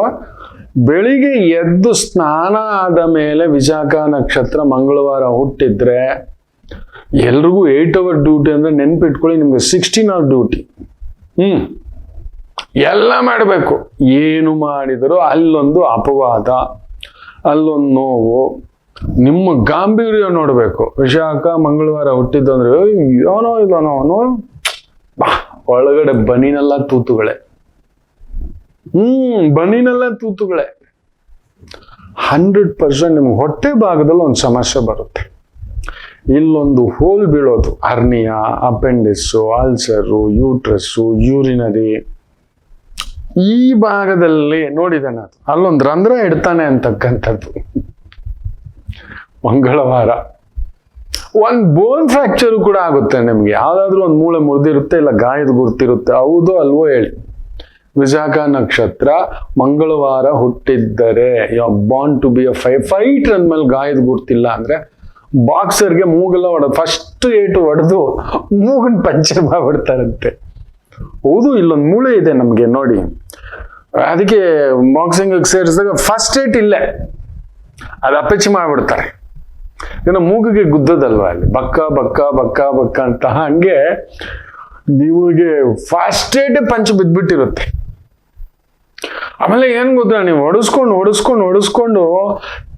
ಬೆಳಿಗ್ಗೆ ಎದ್ದು ಸ್ನಾನ ಆದ ಮೇಲೆ ವಿಶಾಖ ನಕ್ಷತ್ರ ಮಂಗಳವಾರ ಹುಟ್ಟಿದ್ರೆ ಎಲ್ರಿಗೂ 8 hour ಡ್ಯೂಟಿ ಅಂದ್ರೆ ನೆನ್ಪಿಟ್ಕೊಳ್ಳಿ, ನಿಮ್ಗೆ 16 hour ಡ್ಯೂಟಿ. ಎಲ್ಲ ಮಾಡಬೇಕು. ಏನು ಮಾಡಿದರೂ ಅಲ್ಲೊಂದು ಅಪವಾದ, ಅಲ್ಲೊಂದು ನೋವು. ನಿಮ್ಮ ಗಾಂಭೀರ್ಯ ನೋಡ್ಬೇಕು. ವಿಶಾಖ ಮಂಗಳವಾರ ಹುಟ್ಟಿದ್ದು ಅಂದ್ರೆ ಏನೋ ಇದನೋ ಅನ್ನೋ ಒಳಗಡೆ ಬನಿನೆಲ್ಲ ತೂತುಗಳೇ. ಬನಿನೆಲ್ಲ ತೂತುಗಳೇ. 100% ನಿಮ್ಗೆ ಹೊಟ್ಟೆ ಭಾಗದಲ್ಲಿ ಒಂದು ಸಮಸ್ಯೆ ಬರುತ್ತೆ. ಇಲ್ಲೊಂದು ಹೋಲ್ ಬೀಳೋದು, ಹರ್ನಿಯಾ, ಅಪೆಂಡಿಕ್ಸು, ಅಲ್ಸರು, ಯೂಟ್ರಸ್ಸು, ಯೂರಿನರಿ, ಈ ಭಾಗದಲ್ಲಿ ನೋಡಿದಾನೆ. ಅದು ಅಲ್ಲೊಂದು ರಂಧ್ರ ಇಡ್ತಾನೆ ಅಂತಕ್ಕಂಥದ್ದು. ಮಂಗಳವಾರ ಒಂದು ಬೋನ್ ಫ್ರಾಕ್ಚರು ಕೂಡ ಆಗುತ್ತೆ ನಿಮ್ಗೆ. ಯಾವ್ದಾದ್ರು ಒಂದು ಮೂಳೆ ಮುರಿದಿರುತ್ತೆ, ಇಲ್ಲ ಗಾಯದ ಗುರ್ತಿರುತ್ತೆ. ಹೌದು ಅಲ್ವೋ ಹೇಳಿ. ವಿಶಾಖ ನಕ್ಷತ್ರ ಮಂಗಳವಾರ ಹುಟ್ಟಿದ್ದರೆ bound to be a fighter ಅಂದ್ಮೇಲೆ ಗಾಯದ ಗುರ್ತಿಲ್ಲ ಅಂದ್ರೆ ಬಾಕ್ಸರ್ಗೆ ಮೂಗೆಲ್ಲ ಹೊಡೆದು ಫಸ್ಟ್ ಏಟು ಹೊಡೆದು ಮೂಗನ್ ಪಂಚರ್ ಮಾಡ್ಬಿಡ್ತಾರಂತೆ. ಹೌದು, ಇಲ್ಲೊಂದು ಮೂಳೆ ಇದೆ ನಮ್ಗೆ ನೋಡಿ. ಅದಕ್ಕೆ ಬಾಕ್ಸಿಂಗ್ ಸೇರಿಸಿದಾಗ ಫಸ್ಟ್ ಏಟ್ ಇಲ್ಲೇ ಅದು ಅಪೆಚ್ಚಿ ಮಾಡ್ಬಿಡ್ತಾರೆ. ಏನೋ ಮೂಗಿಗೆ ಗುದ್ದದಲ್ವಾ ಅಲ್ಲಿ ಬಕ್ಕ ಬಕ್ಕ ಬಕ್ಕ ಬಕ್ಕ ಅಂತ. ಹಂಗೆ ನಿಮಗೆ ಫಸ್ಟ್ ಏಟೇ ಪಂಚ್ ಬಿದ್ದ್ಬಿಟ್ಟಿರುತ್ತೆ. ಆಮೇಲೆ ಏನ್ ಗೊತ್ತಾ, ನೀವು ಹೊಡಿಸ್ಕೊಂಡು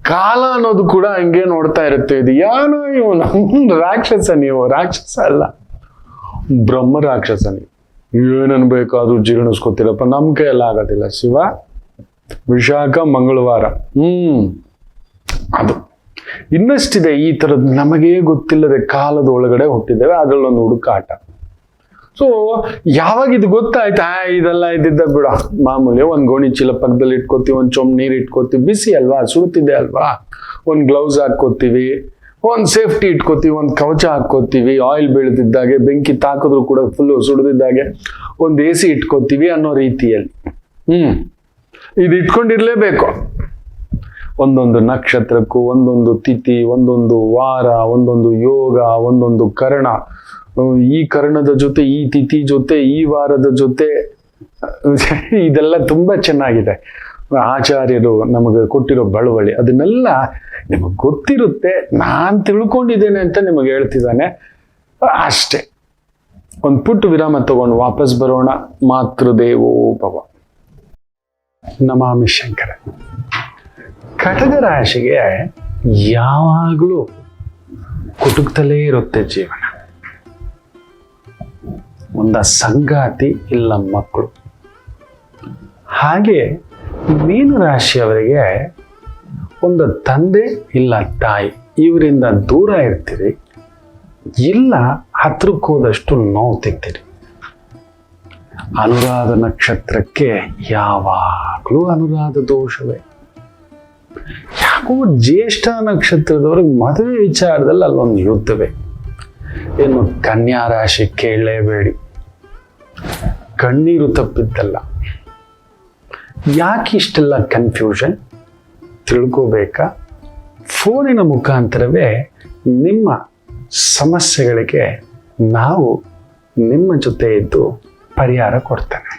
ಕಾಲ ಅನ್ನೋದು ಕೂಡ ಹಂಗೆ ನೋಡ್ತಾ ಇರುತ್ತೆ. ಇದು ಏನೋ ಇವನು ರಾಕ್ಷಸ, ನೀವು ರಾಕ್ಷಸ ಅಲ್ಲ, ಬ್ರಹ್ಮ ರಾಕ್ಷಸ. ನೀವು ಏನನ್ ಬೇಕಾದ್ರೂ ಜೀರ್ಣಿಸ್ಕೊತೀರಪ್ಪ, ನಮ್ ಕೈಯೆಲ್ಲ ಆಗೋದಿಲ್ಲ ಶಿವ. ವಿಶಾಖ ಮಂಗಳವಾರ ಅದು ಇನ್ನಷ್ಟಿದೆ ಈ ತರದ್ ನಮಗೆ ಗೊತ್ತಿಲ್ಲದೆ ಕಾಲದ ಒಳಗಡೆ ಹುಟ್ಟಿದ್ದೇವೆ. ಅದ್ರಲ್ಲೊಂದು ಹುಡುಕಾಟ. ಸೊ ಯಾವಾಗ ಇದು ಗೊತ್ತಾಯ್ತಾ, ಇದೆಲ್ಲ ಇದ್ದಿದ್ದ ಬಿಡ ಮಾಮೂಲಿ. ಒಂದ್ ಗೋಣಿ ಚೀಲ ಪಕ್ಕದಲ್ಲಿ ಇಟ್ಕೋತೀವಿ, ಒಂದ್ ಚೊಂಬ್ ನೀರು ಇಟ್ಕೋತೀವಿ, ಬಿಸಿ ಅಲ್ವಾ, ಸುಡುತ್ತಿದೆ ಅಲ್ವಾ, ಒಂದ್ ಗ್ಲೌಸ್ ಹಾಕೋತೀವಿ, ಒಂದ್ ಸೇಫ್ಟಿ ಇಟ್ಕೋತೀವಿ, ಒಂದ್ ಕವಚ ಹಾಕೋತೀವಿ, ಆಯಿಲ್ ಬೀಳ್ತಿದ್ದಾಗೆ, ಬೆಂಕಿ ತಾಕಿದ್ರು ಕೂಡ ಫುಲ್ಲು ಸುಡ್ದಿದ್ದಾಗೆ ಒಂದ್ AC ಇಟ್ಕೋತೀವಿ ಅನ್ನೋ ರೀತಿಯಲ್ಲಿ. ಇದು ಇಟ್ಕೊಂಡಿರ್ಲೇಬೇಕು. ಒಂದೊಂದು ನಕ್ಷತ್ರಕ್ಕೂ ಒಂದೊಂದು ತಿಥಿ, ಒಂದೊಂದು ವಾರ, ಒಂದೊಂದು ಯೋಗ, ಒಂದೊಂದು ಕರ್ಣ. ಈ ಕರ್ಣದ ಜೊತೆ, ಈ ತಿಥಿ ಜೊತೆ, ಈ ವಾರದ ಜೊತೆ, ಇದೆಲ್ಲ ತುಂಬಾ ಚೆನ್ನಾಗಿದೆ. ಆಚಾರ್ಯರು ನಮಗೆ ಕೊಟ್ಟಿರೋ ಬಳುವಳಿ, ಅದನ್ನೆಲ್ಲ ನಿಮಗೆ ಗೊತ್ತಿರುತ್ತೆ. ನಾನ್ ತಿಳ್ಕೊಂಡಿದ್ದೇನೆ ಅಂತ ನಿಮಗೆ ಹೇಳ್ತಿದ್ದಾನೆ ಅಷ್ಟೇ. ಒಂದು ಪುಟ್ಟ ವಿರಾಮ ತಗೊಂಡು ವಾಪಸ್ ಬರೋಣ. ಮಾತೃದೇವೋ ಭವ. ನಮಾಮಿ ಶಂಕರ. ಕಟಕ ರಾಶಿಗೆ ಯಾವಾಗಲೂ ಕುಟುಕ್ತಲೇ ಇರುತ್ತೆ ಜೀವನ. ಒಂದ ಸಂಗಾತಿ ಇಲ್ಲ ಮಕ್ಕಳು. ಹಾಗೆ ಮೀನ ರಾಶಿಯವರಿಗೆ ಒಂದು ತಂದೆ ಇಲ್ಲ ತಾಯಿ, ಇವರಿಂದ ದೂರ ಇರ್ತೀರಿ, ಇಲ್ಲ ಹತ್ರಕ್ಕೆ ಹೋದಷ್ಟು ನೋವು ತೆಗ್ತೀರಿ. ಅನುರಾಧ ನಕ್ಷತ್ರಕ್ಕೆ ಯಾವಾಗಲೂ ಅನುರಾಧ ದೋಷವೇ. ಯಾಕೋ ಜ್ಯೇಷ್ಠ ನಕ್ಷತ್ರದವ್ರಿಗೆ ಮದುವೆ ವಿಚಾರದಲ್ಲಿ ಅಲ್ಲೊಂದು ಯುದ್ಧವೇ. ಏನು ಕನ್ಯಾ ರಾಶಿ ಕೇಳಲೇಬೇಡಿ, ಕಣ್ಣೀರು ತಪ್ಪಿದ್ದಲ್ಲ. ಯಾಕೆ ಇಷ್ಟೆಲ್ಲ ಕನ್ಫ್ಯೂಷನ್ ತಿಳ್ಕೋಬೇಕಾ? ಫೋನಿನ ಮುಖಾಂತರವೇ ನಿಮ್ಮ ಸಮಸ್ಯೆಗಳಿಗೆ ನಾವು ನಿಮ್ಮ ಜೊತೆ ಇದ್ದು ಪರಿಹಾರ ಕೊಡ್ತೇನೆ.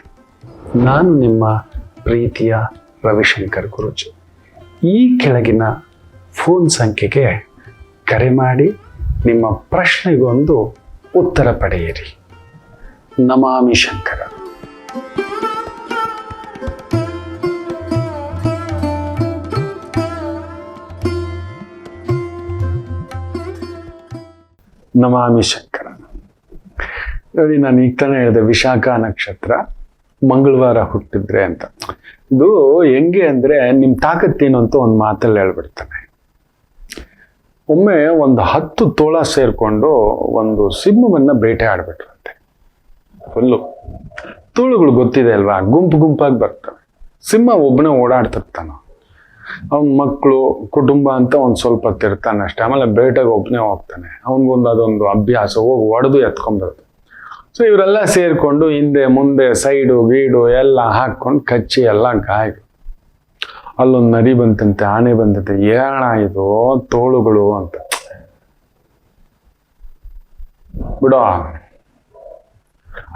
ನಾನು ನಿಮ್ಮ ಪ್ರೀತಿಯ ರವಿಶಂಕರ್ ಗುರೂಜಿ. ಈ ಕೆಳಗಿನ ಫೋನ್ ಸಂಖ್ಯೆಗೆ ಕರೆ ಮಾಡಿ ನಿಮ್ಮ ಪ್ರಶ್ನೆಗೊಂದು ಉತ್ತರ ಪಡೆಯಿರಿ. ನಮಾಮಿ ಶಂಕರ. ನಮಾಮಿ ಶಂಕರ. ನೋಡಿ, ನಾನು ಈಗ ತಾನೇ ಹೇಳಿದೆ ವಿಶಾಖ ನಕ್ಷತ್ರ ಮಂಗಳವಾರ ಹುಟ್ಟಿದ್ರೆ ಅಂತ. ಇದು ಹೆಂಗೆ ಅಂದ್ರೆ ನಿಮ್ ತಾಕತ್ತೇನು ಅಂತ ಒಂದು ಮಾತಲ್ಲಿ ಹೇಳ್ಬಿಡ್ತಾನೆ. ಒಮ್ಮೆ ಒಂದು 10 ತೋಳ ಸೇರ್ಕೊಂಡು ಒಂದು ಸಿಂಹವನ್ನ ಬೇಟೆ ಆಡ್ಬಿಟ್ರಂತೆ. ಫುಲ್ಲು ತೋಳುಗಳು ಗೊತ್ತಿದೆ ಅಲ್ವಾ, ಗುಂಪು ಗುಂಪಾಗಿ ಬರ್ತವೆ. ಸಿಂಹ ಒಬ್ಬನೇ ಓಡಾಡ್ತಿರ್ತಾನ. ಅವನ ಮಕ್ಕಳು ಕುಟುಂಬ ಅಂತ ಒಂದು ಸ್ವಲ್ಪ ತಿರ್ತಾನೆ ಅಷ್ಟೇ. ಆಮೇಲೆ ಬೇಟೆಗೆ ಒಬ್ಬನೇ ಹೋಗ್ತಾನೆ. ಅವನಿಗೊಂದು ಅದೊಂದು ಅಭ್ಯಾಸ, ಹೋಗಿ ಹೊಡೆದು ಎತ್ಕೊಂಡ್ಬರುತ್ತೆ. ಸೊ ಇವರೆಲ್ಲ ಸೇರ್ಕೊಂಡು ಹಿಂದೆ ಮುಂದೆ ಸೈಡು ಗೀಡು ಎಲ್ಲ ಹಾಕೊಂಡು ಕಚ್ಚಿ ಎಲ್ಲ ಗಾಯ. ಅಲ್ಲೊಂದು ನರಿ ಬಂತಂತೆ, ಆನೆ ಬಂದಂತೆ. ಏಣ ಇದು ತೋಳುಗಳು ಅಂತ ಬಿಡೋ.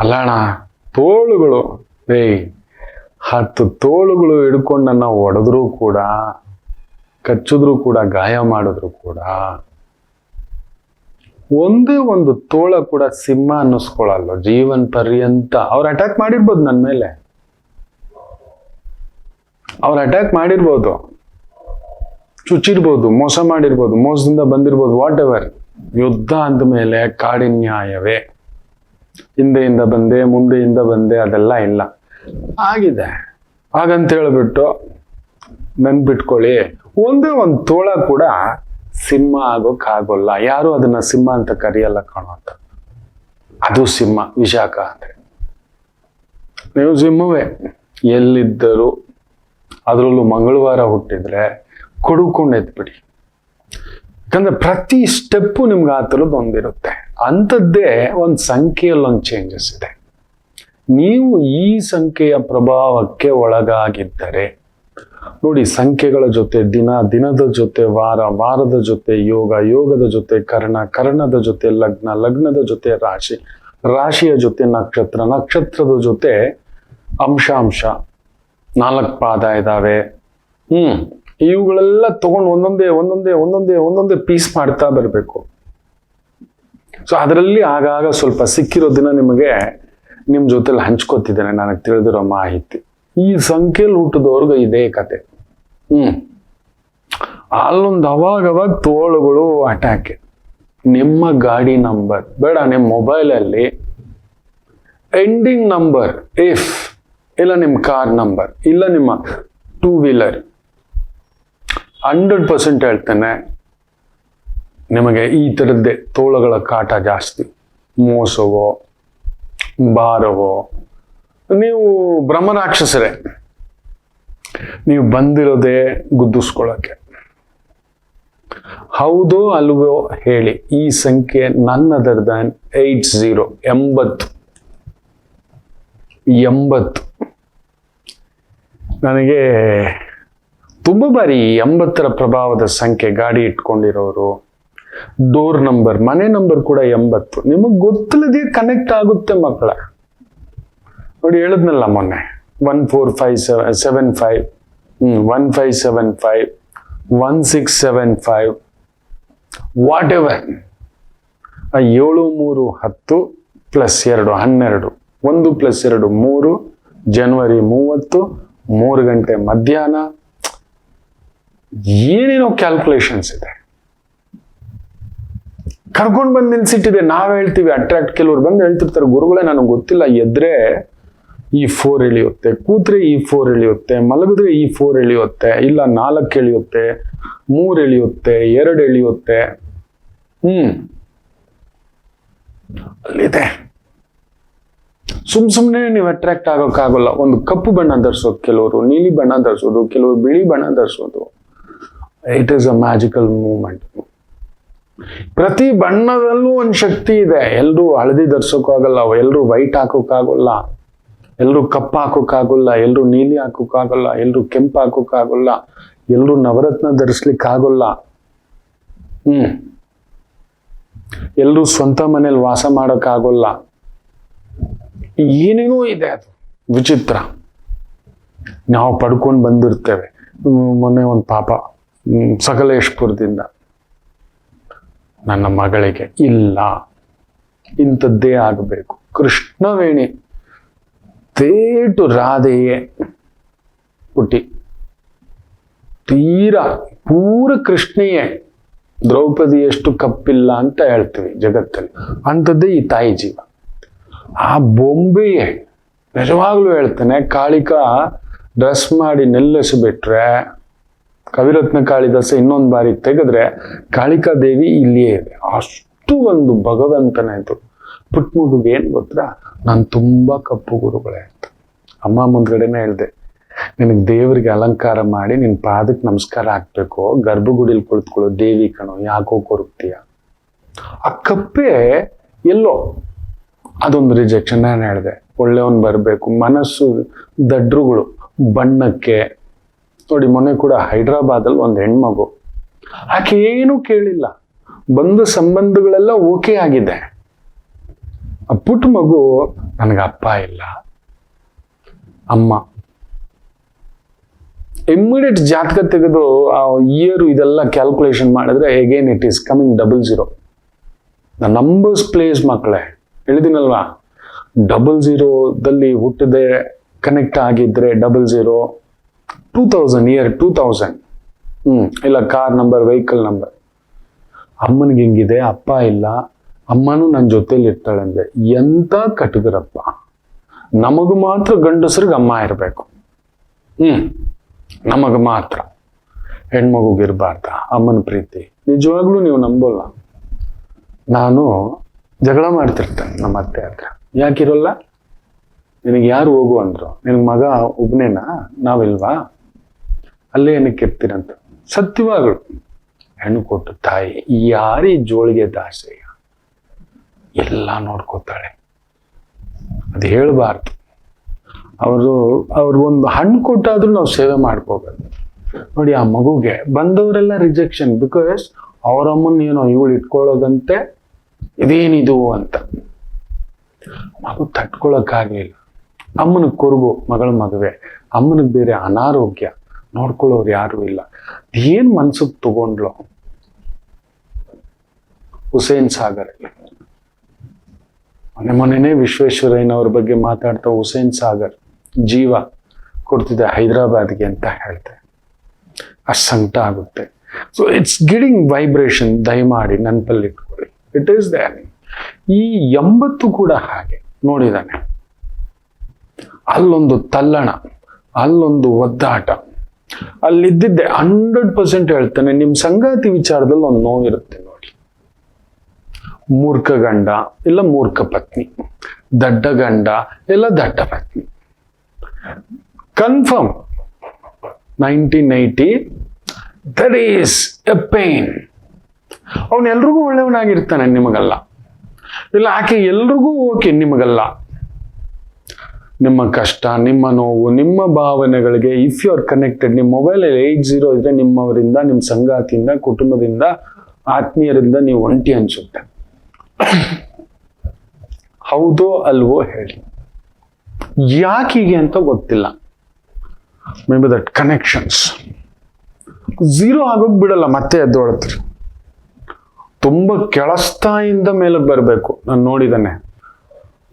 ಅಲ್ಲಣ್ಣ ತೋಳುಗಳು, 10 ತೋಳುಗಳು ಹಿಡ್ಕೊಂಡು ನನ್ನ ಹೊಡೆದ್ರು ಕೂಡ, ಕಚ್ಚಿದ್ರು ಕೂಡ, ಗಾಯ ಮಾಡಿದ್ರು ಕೂಡ ಒಂದೇ ಒಂದು ತೋಳ ಕೂಡ ಸಿಂಹ ಅನ್ನಿಸ್ಕೊಳ್ಳಲ್ಲ. ಜೀವನ್ ಪರ್ಯಂತ ಅವ್ರು ಅಟ್ಯಾಕ್ ಮಾಡಿರ್ಬೋದು ನನ್ನ ಮೇಲೆ, ಅವ್ರು ಅಟ್ಯಾಕ್ ಮಾಡಿರ್ಬೋದು, ಚುಚ್ಚಿರ್ಬೋದು, ಮೋಸ ಮಾಡಿರ್ಬೋದು, ಮೋಸದಿಂದ ಬಂದಿರ್ಬೋದು, ವಾಟ್ ಎವರ್. ಯುದ್ಧ ಅಂದಮೇಲೆ ಕಾಡಿನ್ಯಾಯವೇ. ಹಿಂದೆಯಿಂದ ಬಂದೆ, ಮುಂದೆಯಿಂದ ಬಂದೆ, ಅದೆಲ್ಲ ಇಲ್ಲ. ಆಗಿದೆ ಹಾಗಂತ ಹೇಳ್ಬಿಟ್ಟು ನೆನ್ಪಿಟ್ಕೊಳ್ಳಿ, ಒಂದೇ ಒಂದು ತೋಳ ಕೂಡ ಸಿಂಹ ಆಗೋಕ್ಕಾಗೋಲ್ಲ. ಯಾರು ಅದನ್ನ ಸಿಂಹ ಅಂತ ಕರೆಯಲ್ಲ ಕಾಣುವಂತ. ಅದು ಸಿಂಹ, ವಿಶಾಖ ಅಂದ್ರೆ. ನೀವು ಸಿಂಹವೇ ಎಲ್ಲಿದ್ದರು, ಅದರಲ್ಲೂ ಮಂಗಳವಾರ ಹುಟ್ಟಿದ್ರೆ ಕೊಡುಕೊಂಡು ಎದ್ಬಿಡಿ. ಯಾಕಂದ್ರೆ ಪ್ರತಿ ಸ್ಟೆಪ್ಪು ನಿಮ್ಗೆ ಆ ಥರದ್ದು ಒಂದಿರುತ್ತೆ. ಅಂಥದ್ದೇ ಒಂದು ಸಂಖ್ಯೆಯಲ್ಲಿ ಒಂದು ಚೇಂಜಸ್ ಇದೆ. ನೀವು ಈ ಸಂಖ್ಯೆಯ ಪ್ರಭಾವಕ್ಕೆ ಒಳಗಾಗಿದ್ದರೆ ನೋಡಿ, ಸಂಖ್ಯೆಗಳ ಜೊತೆ ದಿನ, ದಿನದ ಜೊತೆ ವಾರ, ವಾರದ ಜೊತೆ ಯೋಗ, ಯೋಗದ ಜೊತೆ ಕರ್ಣ, ಕರ್ಣದ ಜೊತೆ ಲಗ್ನ, ಲಗ್ನದ ಜೊತೆ ರಾಶಿ, ರಾಶಿಯ ಜೊತೆ ನಕ್ಷತ್ರ, ನಕ್ಷತ್ರದ ಜೊತೆ ಅಂಶ, 4 ಪಾದ ಇದ್ದಾವೆ. ಇವುಗಳೆಲ್ಲ ತಗೊಂಡು ಒಂದೊಂದೇ ಪೀಸ್ ಮಾಡ್ತಾ ಬರಬೇಕು. ಸೊ ಅದರಲ್ಲಿ ಆಗಾಗ ಸ್ವಲ್ಪ ಸಿಕ್ಕಿರೋ ದಿನ ನಿಮಗೆ ನಿಮ್ಮ ಜೊತೆಲಿ ಹಂಚ್ಕೋತಿದ್ದೇನೆ ನನಗೆ ತಿಳಿದಿರೋ ಮಾಹಿತಿ. ಈ ಸಂಖ್ಯೆಯಲ್ಲಿ ಹುಟ್ಟಿದವ್ರಿಗೆ ಇದೇ ಕತೆ. ಅಲ್ಲೊಂದು ಅವಾಗವಾಗ ತೋಳುಗಳು ಅಟ್ಯಾಕ್. ನಿಮ್ಮ ಗಾಡಿ ನಂಬರ್ ಬೇಡ, ನಿಮ್ಮ ಮೊಬೈಲಲ್ಲಿ ಎಂಡಿಂಗ್ ನಂಬರ್ ಇಫ್, ಇಲ್ಲ ನಿಮ್ಮ ಕಾರ್ ನಂಬರ್, ಇಲ್ಲ ನಿಮ್ಮ 2 ವೀಲರ್, 100% ಹೇಳ್ತೇನೆ ನಿಮಗೆ ಈ ಥರದ್ದೇ ತೋಳುಗಳ ಕಾಟ ಜಾಸ್ತಿ. ಮೋಸವೋ ಭಾರವೋ, ನೀವು ಬ್ರಹ್ಮರಾಕ್ಷಸರೇ, ನೀವು ಬಂದಿರೋದೇ ಗುದ್ದಿಸ್ಕೊಳ್ಳೋಕೆ. ಹೌದೋ ಅಲ್ವೋ ಹೇಳಿ, ಈ ಸಂಖ್ಯೆ ನನ್ ಅದರ್ ದ್ಯಾನ್ 80. ನನಗೆ ತುಂಬ ಬಾರಿ 80ರ ಪ್ರಭಾವದ ಸಂಖ್ಯೆ ಗಾಡಿ ಇಟ್ಕೊಂಡಿರೋರು, ಡೋರ್ ನಂಬರ್, ಮನೆ ನಂಬರ್ ಕೂಡ 80. ನಿಮಗೆ ಗೊತ್ತಿಲ್ಲದೆ ಕನೆಕ್ಟ್ ಆಗುತ್ತೆ ಮಕ್ಕಳ. ನೋಡಿ ಹೇಳಿದ್ನಲ್ಲ ಮೊನ್ನೆ, 145775, 1575, 1675, ವಾಟ್ ಎವರ್. 7 3 10 +2 12, 1 + 2 3, ಜನವರಿ 30, 3 ಗಂಟೆ ಮಧ್ಯಾಹ್ನ, ಏನೇನೋ ಕ್ಯಾಲ್ಕುಲೇಷನ್ಸ್ ಇದೆ. ಕರ್ಕೊಂಡು ಬಂದು ನಿಲ್ಸಿಟ್ಟಿದೆ. ನಾವ್ ಹೇಳ್ತೀವಿ ಅಟ್ರಾಕ್ಟ್, ಕೆಲವ್ರು ಬಂದು ಹೇಳ್ತಿರ್ತಾರೆ, ಗುರುಗಳೇ ನನಗೆ ಗೊತ್ತಿಲ್ಲ, ಎದ್ರೆ ಈ 4 ಎಳೆಯುತ್ತೆ, ಕೂತ್ರೆ ಈ 4 ಎಳೆಯುತ್ತೆ, ಮಲಗಿದ್ರೆ ಈ 4 ಎಳೆಯುತ್ತೆ, ಇಲ್ಲ 4 ಎಳೆಯುತ್ತೆ, 3 ಎಳೆಯುತ್ತೆ, 2 ಎಳೆಯುತ್ತೆ. ಅಲ್ಲಿದೆ. ಸುಮ್ನೆ ನೀವು ಅಟ್ರಾಕ್ಟ್ ಆಗೋಕ್ಕಾಗಲ್ಲ. ಒಂದು ಕಪ್ಪು ಬಣ್ಣ ಧರಿಸೋದು, ಕೆಲವರು ನೀಲಿ ಬಣ್ಣ ಧರಿಸೋದು, ಕೆಲವರು ಬಿಳಿ ಬಣ್ಣ ಧರಿಸೋದು. It is a magical movement. ಪ್ರತಿ ಬಣ್ಣದಲ್ಲೂ ಒಂದು ಶಕ್ತಿ ಇದೆ. ಎಲ್ರೂ ಹಳದಿ ಧರಿಸೋಕ್ಕಾಗಲ್ಲ, ಎಲ್ರೂ ವೈಟ್ ಹಾಕೋಕ್ಕಾಗಲ್ಲ, ಎಲ್ರೂ ಕಪ್ಪು ಹಾಕೋಕ್ಕಾಗಲ್ಲ, ಎಲ್ರೂ ನೀಲಿ ಹಾಕೋಕ್ಕಾಗಲ್ಲ, ಎಲ್ರೂ ಕೆಂಪು ಹಾಕೋಕ್ಕಾಗಲ್ಲ, ಎಲ್ರೂ ನವರತ್ನ ಧರಿಸ್ಲಿಕ್ಕಾಗಲ್ಲ. ಎಲ್ರೂ ಸ್ವಂತ ಮನೇಲಿ ವಾಸ ಮಾಡೋಕ್ಕಾಗಲ್ಲ. ಏನೇನೋ ಇದೆ, ಅದು ವಿಚಿತ್ರ. ನಾವು ಪಡ್ಕೊಂಡು ಬಂದಿರ್ತೇವೆ. ಮೊನ್ನೆ ಒಂದು ಪಾಪ ಸಕಲೇಶ್ಪುರದಿಂದ ನನ್ನ ಮಗಳಿಗೆ, ಇಲ್ಲ ಇಂಥದ್ದೇ ಆಗಬೇಕು, ಕೃಷ್ಣವೇಣಿ ತೇಟು ರಾಧೆಯೇ ಹುಟ್ಟಿ, ತೀರಾ ಪೂರ ಕೃಷ್ಣೆಯೇ. ದ್ರೌಪದಿಯಷ್ಟು ಕಪ್ಪಿಲ್ಲ ಅಂತ ಹೇಳ್ತೀವಿ ಜಗತ್ತಲ್ಲಿ, ಅಂಥದ್ದೇ ಈ ತಾಯಿ ಜೀವ. ಆ ಬೊಂಬೆಯೇ ನಿಜವಾಗ್ಲೂ ಹೇಳ್ತೇನೆ, ಕಾಳಿಕಾ ಡ್ರೆಸ್ ಮಾಡಿ ನಿಲ್ಲಿಸಿಬಿಟ್ರೆ, ಕವಿರತ್ನ ಕಾಳಿದಾಸ ಇನ್ನೊಂದು ಬಾರಿ ತೆಗೆದ್ರೆ ಕಾಳಿಕಾ ದೇವಿ ಇಲ್ಲಿಯೇ ಇದೆ. ಅಷ್ಟು ಒಂದು ಭಗವಂತನದು. ಪುಟ್ಟ ಮಗುಗೆ ಏನ್ ಗೊತ್ತಾ, ನಾನು ತುಂಬಾ ಕಪ್ಪು ಗುರುಗಳೇ ಅಂತ ಅಮ್ಮ ಮುಂದ್ಗಡೆನೆ ಹೇಳ್ದೆ, ನಿನಗೆ ದೇವರಿಗೆ ಅಲಂಕಾರ ಮಾಡಿ ನಿನ್ ಪಾದಕ್ಕೆ ನಮಸ್ಕಾರ ಹಾಕ್ಬೇಕು, ಗರ್ಭಗುಡಿಲಿ ಕುಳಿತುಕೊಳ್ಳೋ ದೇವಿ ಕಣೋ, ಯಾಕೋ ಕೊರಗ್ತೀಯ. ಆ ಕಪ್ಪೆ ಎಲ್ಲೋ ಅದೊಂದು ರಿಜೆಕ್ಷನ್. ನಾನು ಹೇಳಿದೆ ಒಳ್ಳೆಯವನ್ ಬರ್ಬೇಕು, ಮನಸ್ಸು ದಡ್ರುಗಳು ಬಣ್ಣಕ್ಕೆ. ನೋಡಿ ಮೊನ್ನೆ ಕೂಡ ಹೈದ್ರಾಬಾದಲ್ಲಿ ಒಂದು ಹೆಣ್ಮಗು, ಆಕೆ ಏನೂ ಕೇಳಿಲ್ಲ, ಬಂದ ಸಂಬಂಧಗಳೆಲ್ಲ ಓಕೆ ಆಗಿದೆ. ಆ ಪುಟ್ಟ ಮಗು, ನನಗೆ ಅಪ್ಪ ಇಲ್ಲ, ಅಮ್ಮ ಇಮ್ಮಿಡಿಯೇಟ್ ಜಾತಕ ತೆಗೆದು ಆ ಇಯರ್ ಇದೆಲ್ಲ ಕ್ಯಾಲ್ಕುಲೇಷನ್ ಮಾಡಿದ್ರೆ again it is coming 00. The numbers place ಮಕ್ಕಳೇ, ಹೇಳಿದಿನಲ್ವಾ, 00ದಲ್ಲಿ ಹುಟ್ಟದೆ ಕನೆಕ್ಟ್ ಆಗಿದ್ರೆ 00, 2000 ಇಯರ್ 2000, ಇಲ್ಲ ಕಾರ್ ನಂಬರ್, ವೆಹಿಕಲ್ ನಂಬರ್. ಅಮ್ಮನಿಗೆ ಹಿಂಗಿದೆ, ಅಪ್ಪ ಇಲ್ಲ, ಅಮ್ಮನೂ ನನ್ನ ಜೊತೆಲಿ ಇರ್ತಾಳೆ ಅಂದ್ರೆ ಎಂತ ಕಟುಗರಪ್ಪ. ನಮಗ ಮಾತ್ರ ಗಂಡಸರಿಗೆ ಅಮ್ಮ ಇರಬೇಕು, ನಮಗ ಮಾತ್ರ. ಹೆಣ್ಮಗುಗಿರ್ಬಾರ್ದ ಅಮ್ಮನ ಪ್ರೀತಿ? ನಿಜವಾಗ್ಲೂ ನೀವು ನಂಬೋಲ್ಲ. ನಾನು ಜಗಳ ಮಾಡ್ತಿರ್ತೇನೆ ನಮ್ಮ ಅತ್ತೆ ಹತ್ರ, ಯಾಕಿರೋಲ್ಲ, ನಿನಗೆ ಯಾರು ಹೋಗು ಅಂದ್ರು, ನಿನಗೆ ಮಗ ಒಬ್ಬನೇನಾ, ನಾವಿಲ್ವಾ, ಅಲ್ಲೇ ಏನಕ್ಕೆ ಇರ್ತೀರಂತ. ಸತ್ಯವಾಗಳು. ಹೆಣ್ಣು ಕೊಟ್ಟು ತಾಯಿ ಯಾರಿ ಜೋಳಿಗೆ ದಾಸಯ್ಯ, ಎಲ್ಲ ನೋಡ್ಕೋತಾಳೆ. ಅದು ಹೇಳಬಾರ್ದು. ಅವ್ರಿಗೊಂದು ಹಣ್ಣು ಕೊಟ್ಟಾದ್ರೂ ನಾವು ಸೇವೆ ಮಾಡ್ಕೋಬೇಕು. ನೋಡಿ, ಆ ಮಗುಗೆ ಬಂದವರೆಲ್ಲ ರಿಜೆಕ್ಷನ್, ಬಿಕಾಸ್ ಅವರಮ್ಮನ ಏನೋ ಇವಳು ಇಟ್ಕೊಳ್ಳೋದಂತೆ, ಇದೇನಿದು ಅಂತ. ಮಗು ತಟ್ಕೊಳಕ್ಕಾಗ್ಲಿಲ್ಲ. ಅಮ್ಮನ ಕೊರಗು, ಮಗಳ ಮಗುವೆ, ಅಮ್ಮನಿಗೆ ಬೇರೆ ಅನಾರೋಗ್ಯ, ನೋಡ್ಕೊಳ್ಳೋರು ಯಾರು ಇಲ್ಲ. ಏನ್ ಮನ್ಸಿಗೆ ತಗೊಂಡ್ಲು ಹುಸೇನ್ ಸಾಗರ್. ಮೊನ್ನೆನೇ ವಿಶ್ವೇಶ್ವರಯ್ಯನವ್ರ ಬಗ್ಗೆ ಮಾತಾಡ್ತಾ ಹುಸೇನ್ ಸಾಗರ್ ಜೀವ ಕೊಡ್ತಿದ್ದೆ ಹೈದರಾಬಾದ್ಗೆ ಅಂತ ಹೇಳ್ತೆ. ಅಷ್ಟು ಸಂಕಟ ಆಗುತ್ತೆ. So it's giving vibration. ದಯಮಾಡಿ ನೆನಪಲ್ಲಿ ಇಟ್ಕೊಳ್ಳಿ, ಇಟ್ ಈಸ್ ದೇರ್. ಈ 80 ಕೂಡ ಹಾಗೆ ನೋಡಿದಾನೆ. ಅಲ್ಲೊಂದು ತಲ್ಲಣ, ಅಲ್ಲೊಂದು ಒದ್ದಾಟ, ಅಲ್ಲಿದ್ದಿದ್ದೆ 100% ಹೇಳ್ತಾನೆ. ನಿಮ್ ಸಂಗಾತಿ ವಿಚಾರದಲ್ಲಿ ಒಂದು ನೋವಿರುತ್ತೆ ನೋಡಿ. ಮೂರ್ಖ ಗಂಡ ಇಲ್ಲ ಮೂರ್ಖ ಪತ್ನಿ, ದಡ್ಡ ಗಂಡ ಇಲ್ಲ ದಡ್ಡ ಪತ್ನಿ. Confirm 1980 that is A pain. ಅವನು ಎಲ್ರಿಗೂ ಒಳ್ಳೆಯವನಾಗಿರ್ತಾನೆ, ನಿಮಗಲ್ಲ. ಇಲ್ಲ ಆಕೆ ಎಲ್ರಿಗೂ ಓಕೆ, ನಿಮಗಲ್ಲ. ನಿಮ್ಮ ಕಷ್ಟ, ನಿಮ್ಮ ನೋವು, ನಿಮ್ಮ ಭಾವನೆಗಳಿಗೆ ಇಫ್ ಯು ಆರ್ ಕನೆಕ್ಟೆಡ್, ನಿಮ್ಮ ಮೊಬೈಲಲ್ಲಿ 80 ಇದ್ರೆ ನಿಮ್ಮವರಿಂದ, ನಿಮ್ಮ ಸಂಗಾತಿಯಿಂದ, ಕುಟುಂಬದಿಂದ, ಆತ್ಮೀಯರಿಂದ ನೀವು ಒಂಟಿ ಅನ್ಸುತ್ತೆ. ಹೌದೋ ಅಲ್ವೋ ಹೇಳಿ. ಯಾಕೀಗೆ ಅಂತ ಗೊತ್ತಿಲ್ಲ. ಮೇ ಬಿ ದಟ್ ಕನೆಕ್ಷನ್ಸ್ 0 ಆಗೋಗ್ ಬಿಡಲ್ಲ, ಮತ್ತೆ ಎದ್ದೊಳ್ತಾರೆ. ತುಂಬಾ ಕೆಳಸ್ಥಾಯಿಂದ ಮೇಲಕ್ಕೆ ಬರಬೇಕು. ನಾನು ನೋಡಿದ್ದೇನೆ,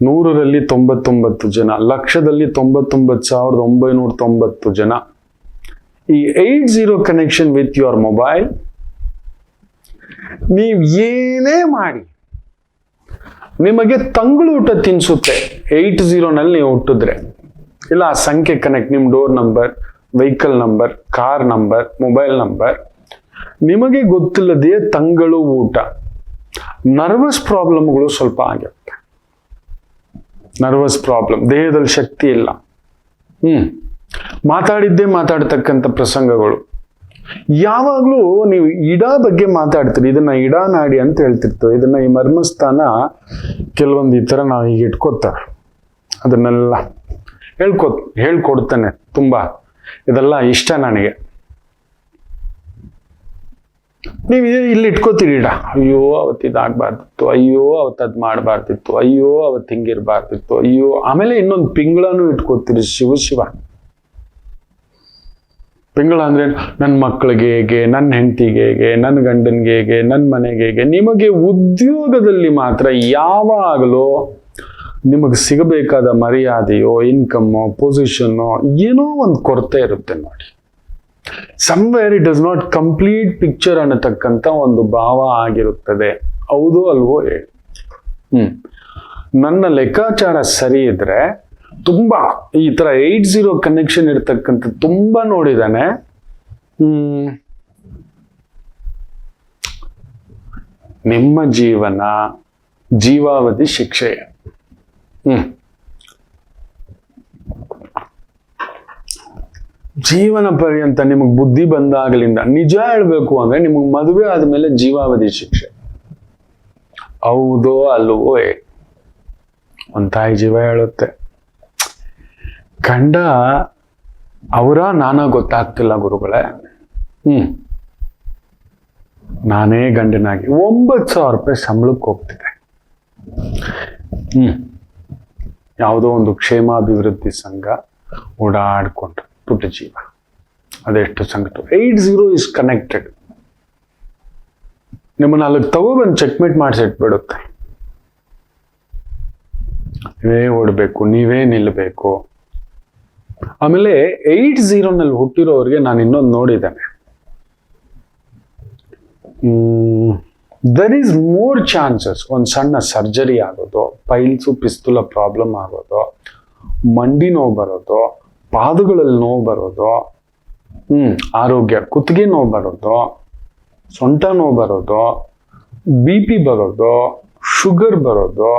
100ರಲ್ಲಿ 99 ಜನ, ಲಕ್ಷದಲ್ಲಿ 99,990 ಜನ. ಈ 80 ಕನೆಕ್ಷನ್ ವಿತ್ ಯುವರ್ ಮೊಬೈಲ್, ನೀವು ಏನೇ ಮಾಡಿ ನಿಮಗೆ ತಂಗಳು ಊಟ ತಿನ್ಸುತ್ತೆ. 80ನಲ್ಲಿ ನೀವು ಹುಟ್ಟಿದ್ರೆ, ಇಲ್ಲ ಆ ಸಂಖ್ಯೆ ಕನೆಕ್ಟ್, ನಿಮ್ಮ door number, vehicle number, car number, mobile number, ನಿಮಗೆ ಗೊತ್ತಿಲ್ಲದೆಯೇ ತಂಗಳು ಊಟ. ನರ್ವಸ್ ಪ್ರಾಬ್ಲಮ್ಗಳು ಸ್ವಲ್ಪ ಆಗಿರುತ್ತೆ. ನರ್ವಸ್ ಪ್ರಾಬ್ಲಮ್, ದೇಹದಲ್ಲಿ ಶಕ್ತಿ ಇಲ್ಲ. ಮಾತಾಡಿದ್ದೇ ಮಾತಾಡ್ತಕ್ಕಂಥ ಪ್ರಸಂಗಗಳು. ಯಾವಾಗ್ಲೂ ನೀವು ಇಡ ಬಗ್ಗೆ ಮಾತಾಡ್ತೀರಿ, ಇದನ್ನ ಇಡ ನಾಡಿ ಅಂತ ಹೇಳ್ತಿರ್ತೇವೆ. ಇದನ್ನ ಈ ಮರ್ಮಸ್ಥಾನ ಕೆಲವೊಂದು ಈ ತರ ನಾವು ಈಗ ಇಟ್ಕೋತಾರೆ. ಅದನ್ನೆಲ್ಲ ಹೇಳ್ಕೊಡ್ತಾನೆ. ತುಂಬಾ ಇದೆಲ್ಲ ಇಷ್ಟ ನನಗೆ. ನೀವು ಇಲ್ಲಿ ಇಟ್ಕೋತೀರಿ ಇಡ, ಅಯ್ಯೋ ಅವತ್ತು ಇದಾಗಬಾರ್ದಿತ್ತು, ಅಯ್ಯೋ ಅವತ್ತದ್ ಮಾಡಬಾರ್ದಿತ್ತು, ಅಯ್ಯೋ ಅವತ್ತು ಹಿಂಗಿರ್ಬಾರ್ದಿತ್ತು, ಅಯ್ಯೋ. ಆಮೇಲೆ ಇನ್ನೊಂದು ಪಿಂಗಳನು ಇಟ್ಕೋತೀರಿ. ಶಿವ ಪಿಂಗಳ ಅಂದ್ರೆ ನನ್ನ ಮಕ್ಕಳಿಗೆ ಹೇಗೆ, ನನ್ನ ಹೆಂಡತಿಗೆ ಹೇಗೆ, ನನ್ನ ಗಂಡನ್ಗೆ ಹೇಗೆ, ನನ್ನ ಮನೆಗೆ ಹೇಗೆ. ನಿಮಗೆ ಉದ್ಯೋಗದಲ್ಲಿ ಮಾತ್ರ ಯಾವಾಗಲೂ ನಿಮಗೆ ಸಿಗಬೇಕಾದ ಮರ್ಯಾದೆಯೋ, ಇನ್ಕಮ್ಮೋ, ಪೊಸಿಷನ್ನೋ ಏನೋ ಒಂದು ಕೊರತೆ ಇರುತ್ತೆ ನೋಡಿ. Somewhere it is not complete picture ಅನ್ನತಕ್ಕಂಥ ಒಂದು ಭಾವ ಆಗಿರುತ್ತದೆ. ಹೌದು ಅಲ್ವೋ ಹೇಳಿ. ನನ್ನ ಲೆಕ್ಕಾಚಾರ ಸರಿ ಇದ್ರೆ ತುಂಬಾ ಈ ತರ 80 ಕನೆಕ್ಷನ್ ಇರ್ತಕ್ಕಂಥ ತುಂಬಾ ನೋಡಿದಾನೆ. ನಿಮ್ಮ ಜೀವನ ಜೀವಾವಧಿ ಶಿಕ್ಷೆಯ. ಜೀವನ ಪರ್ಯಂತ ನಿಮಗ್ ಬುದ್ಧಿ ಬಂದಾಗಲಿಂದ, ನಿಜ ಹೇಳ್ಬೇಕು ಅಂದ್ರೆ ನಿಮಗ್ ಮದುವೆ ಆದ್ಮೇಲೆ ಜೀವಾವಧಿ ಶಿಕ್ಷೆ. ಹೌದೋ ಅಲ್ವೋ ಒಂದ್ ತಾಯಿ ಜೀವ ಹೇಳುತ್ತೆ, ಗಂಡ ಅವರ ನಾನಾ ಗೊತ್ತಾಗ್ತಿಲ್ಲ ಗುರುಗಳೇ. ನಾನೇ ಗಂಡನಾಗಿ 9,000 ರೂಪಾಯಿ ಸಂಬಳಕ್ಕೆ ಹೋಗ್ತಿದೆ. ಯಾವುದೋ ಒಂದು ಕ್ಷೇಮಾಭಿವೃದ್ಧಿ ಸಂಘ ಓಡಾಡ್ಕೊಂಡ್ರು, ಪುಟ್ಟ ಜೀವ. ಅದೆಷ್ಟು ಸಂಕಟ. 80 ಇಸ್ ಕನೆಕ್ಟೆಡ್. ನಿಮ್ಮನ್ನ ಅಲ್ಲಿಗೆ ತಗೊಬಂದು ಚೆಕ್ಮೇಟ್ ಮಾಡಿಸಿಟ್ಬಿಡುತ್ತೆ. ನೀವೇ ಓಡಬೇಕು, ನೀವೇ ನಿಲ್ಲಬೇಕು. ಆಮೇಲೆ 80 ಹುಟ್ಟಿರೋರಿಗೆ ನಾನು ಇನ್ನೊಂದು ನೋಡಿದ್ದೇನೆ. ದರ್ ಈಸ್ ಮೋರ್ ಚಾನ್ಸಸ್ ಒಂದು ಸಣ್ಣ ಸರ್ಜರಿ ಆಗೋದು, ಪೈಲ್ಸು ಪಿಸ್ತುಲ ಪ್ರಾಬ್ಲಮ್ ಆಗೋದು, ಮಂಡಿ ನೋವು ಬರೋದು, ಪಾದಗಳಲ್ಲಿ ನೋವು ಬರೋದು, ಆರೋಗ್ಯ ಕುತ್ತಿಗೆ ನೋವು ಬರೋದು, ಸೊಂಟ ನೋವು ಬರೋದು, BP ಬರೋದು, ಶುಗರ್ ಬರೋದು,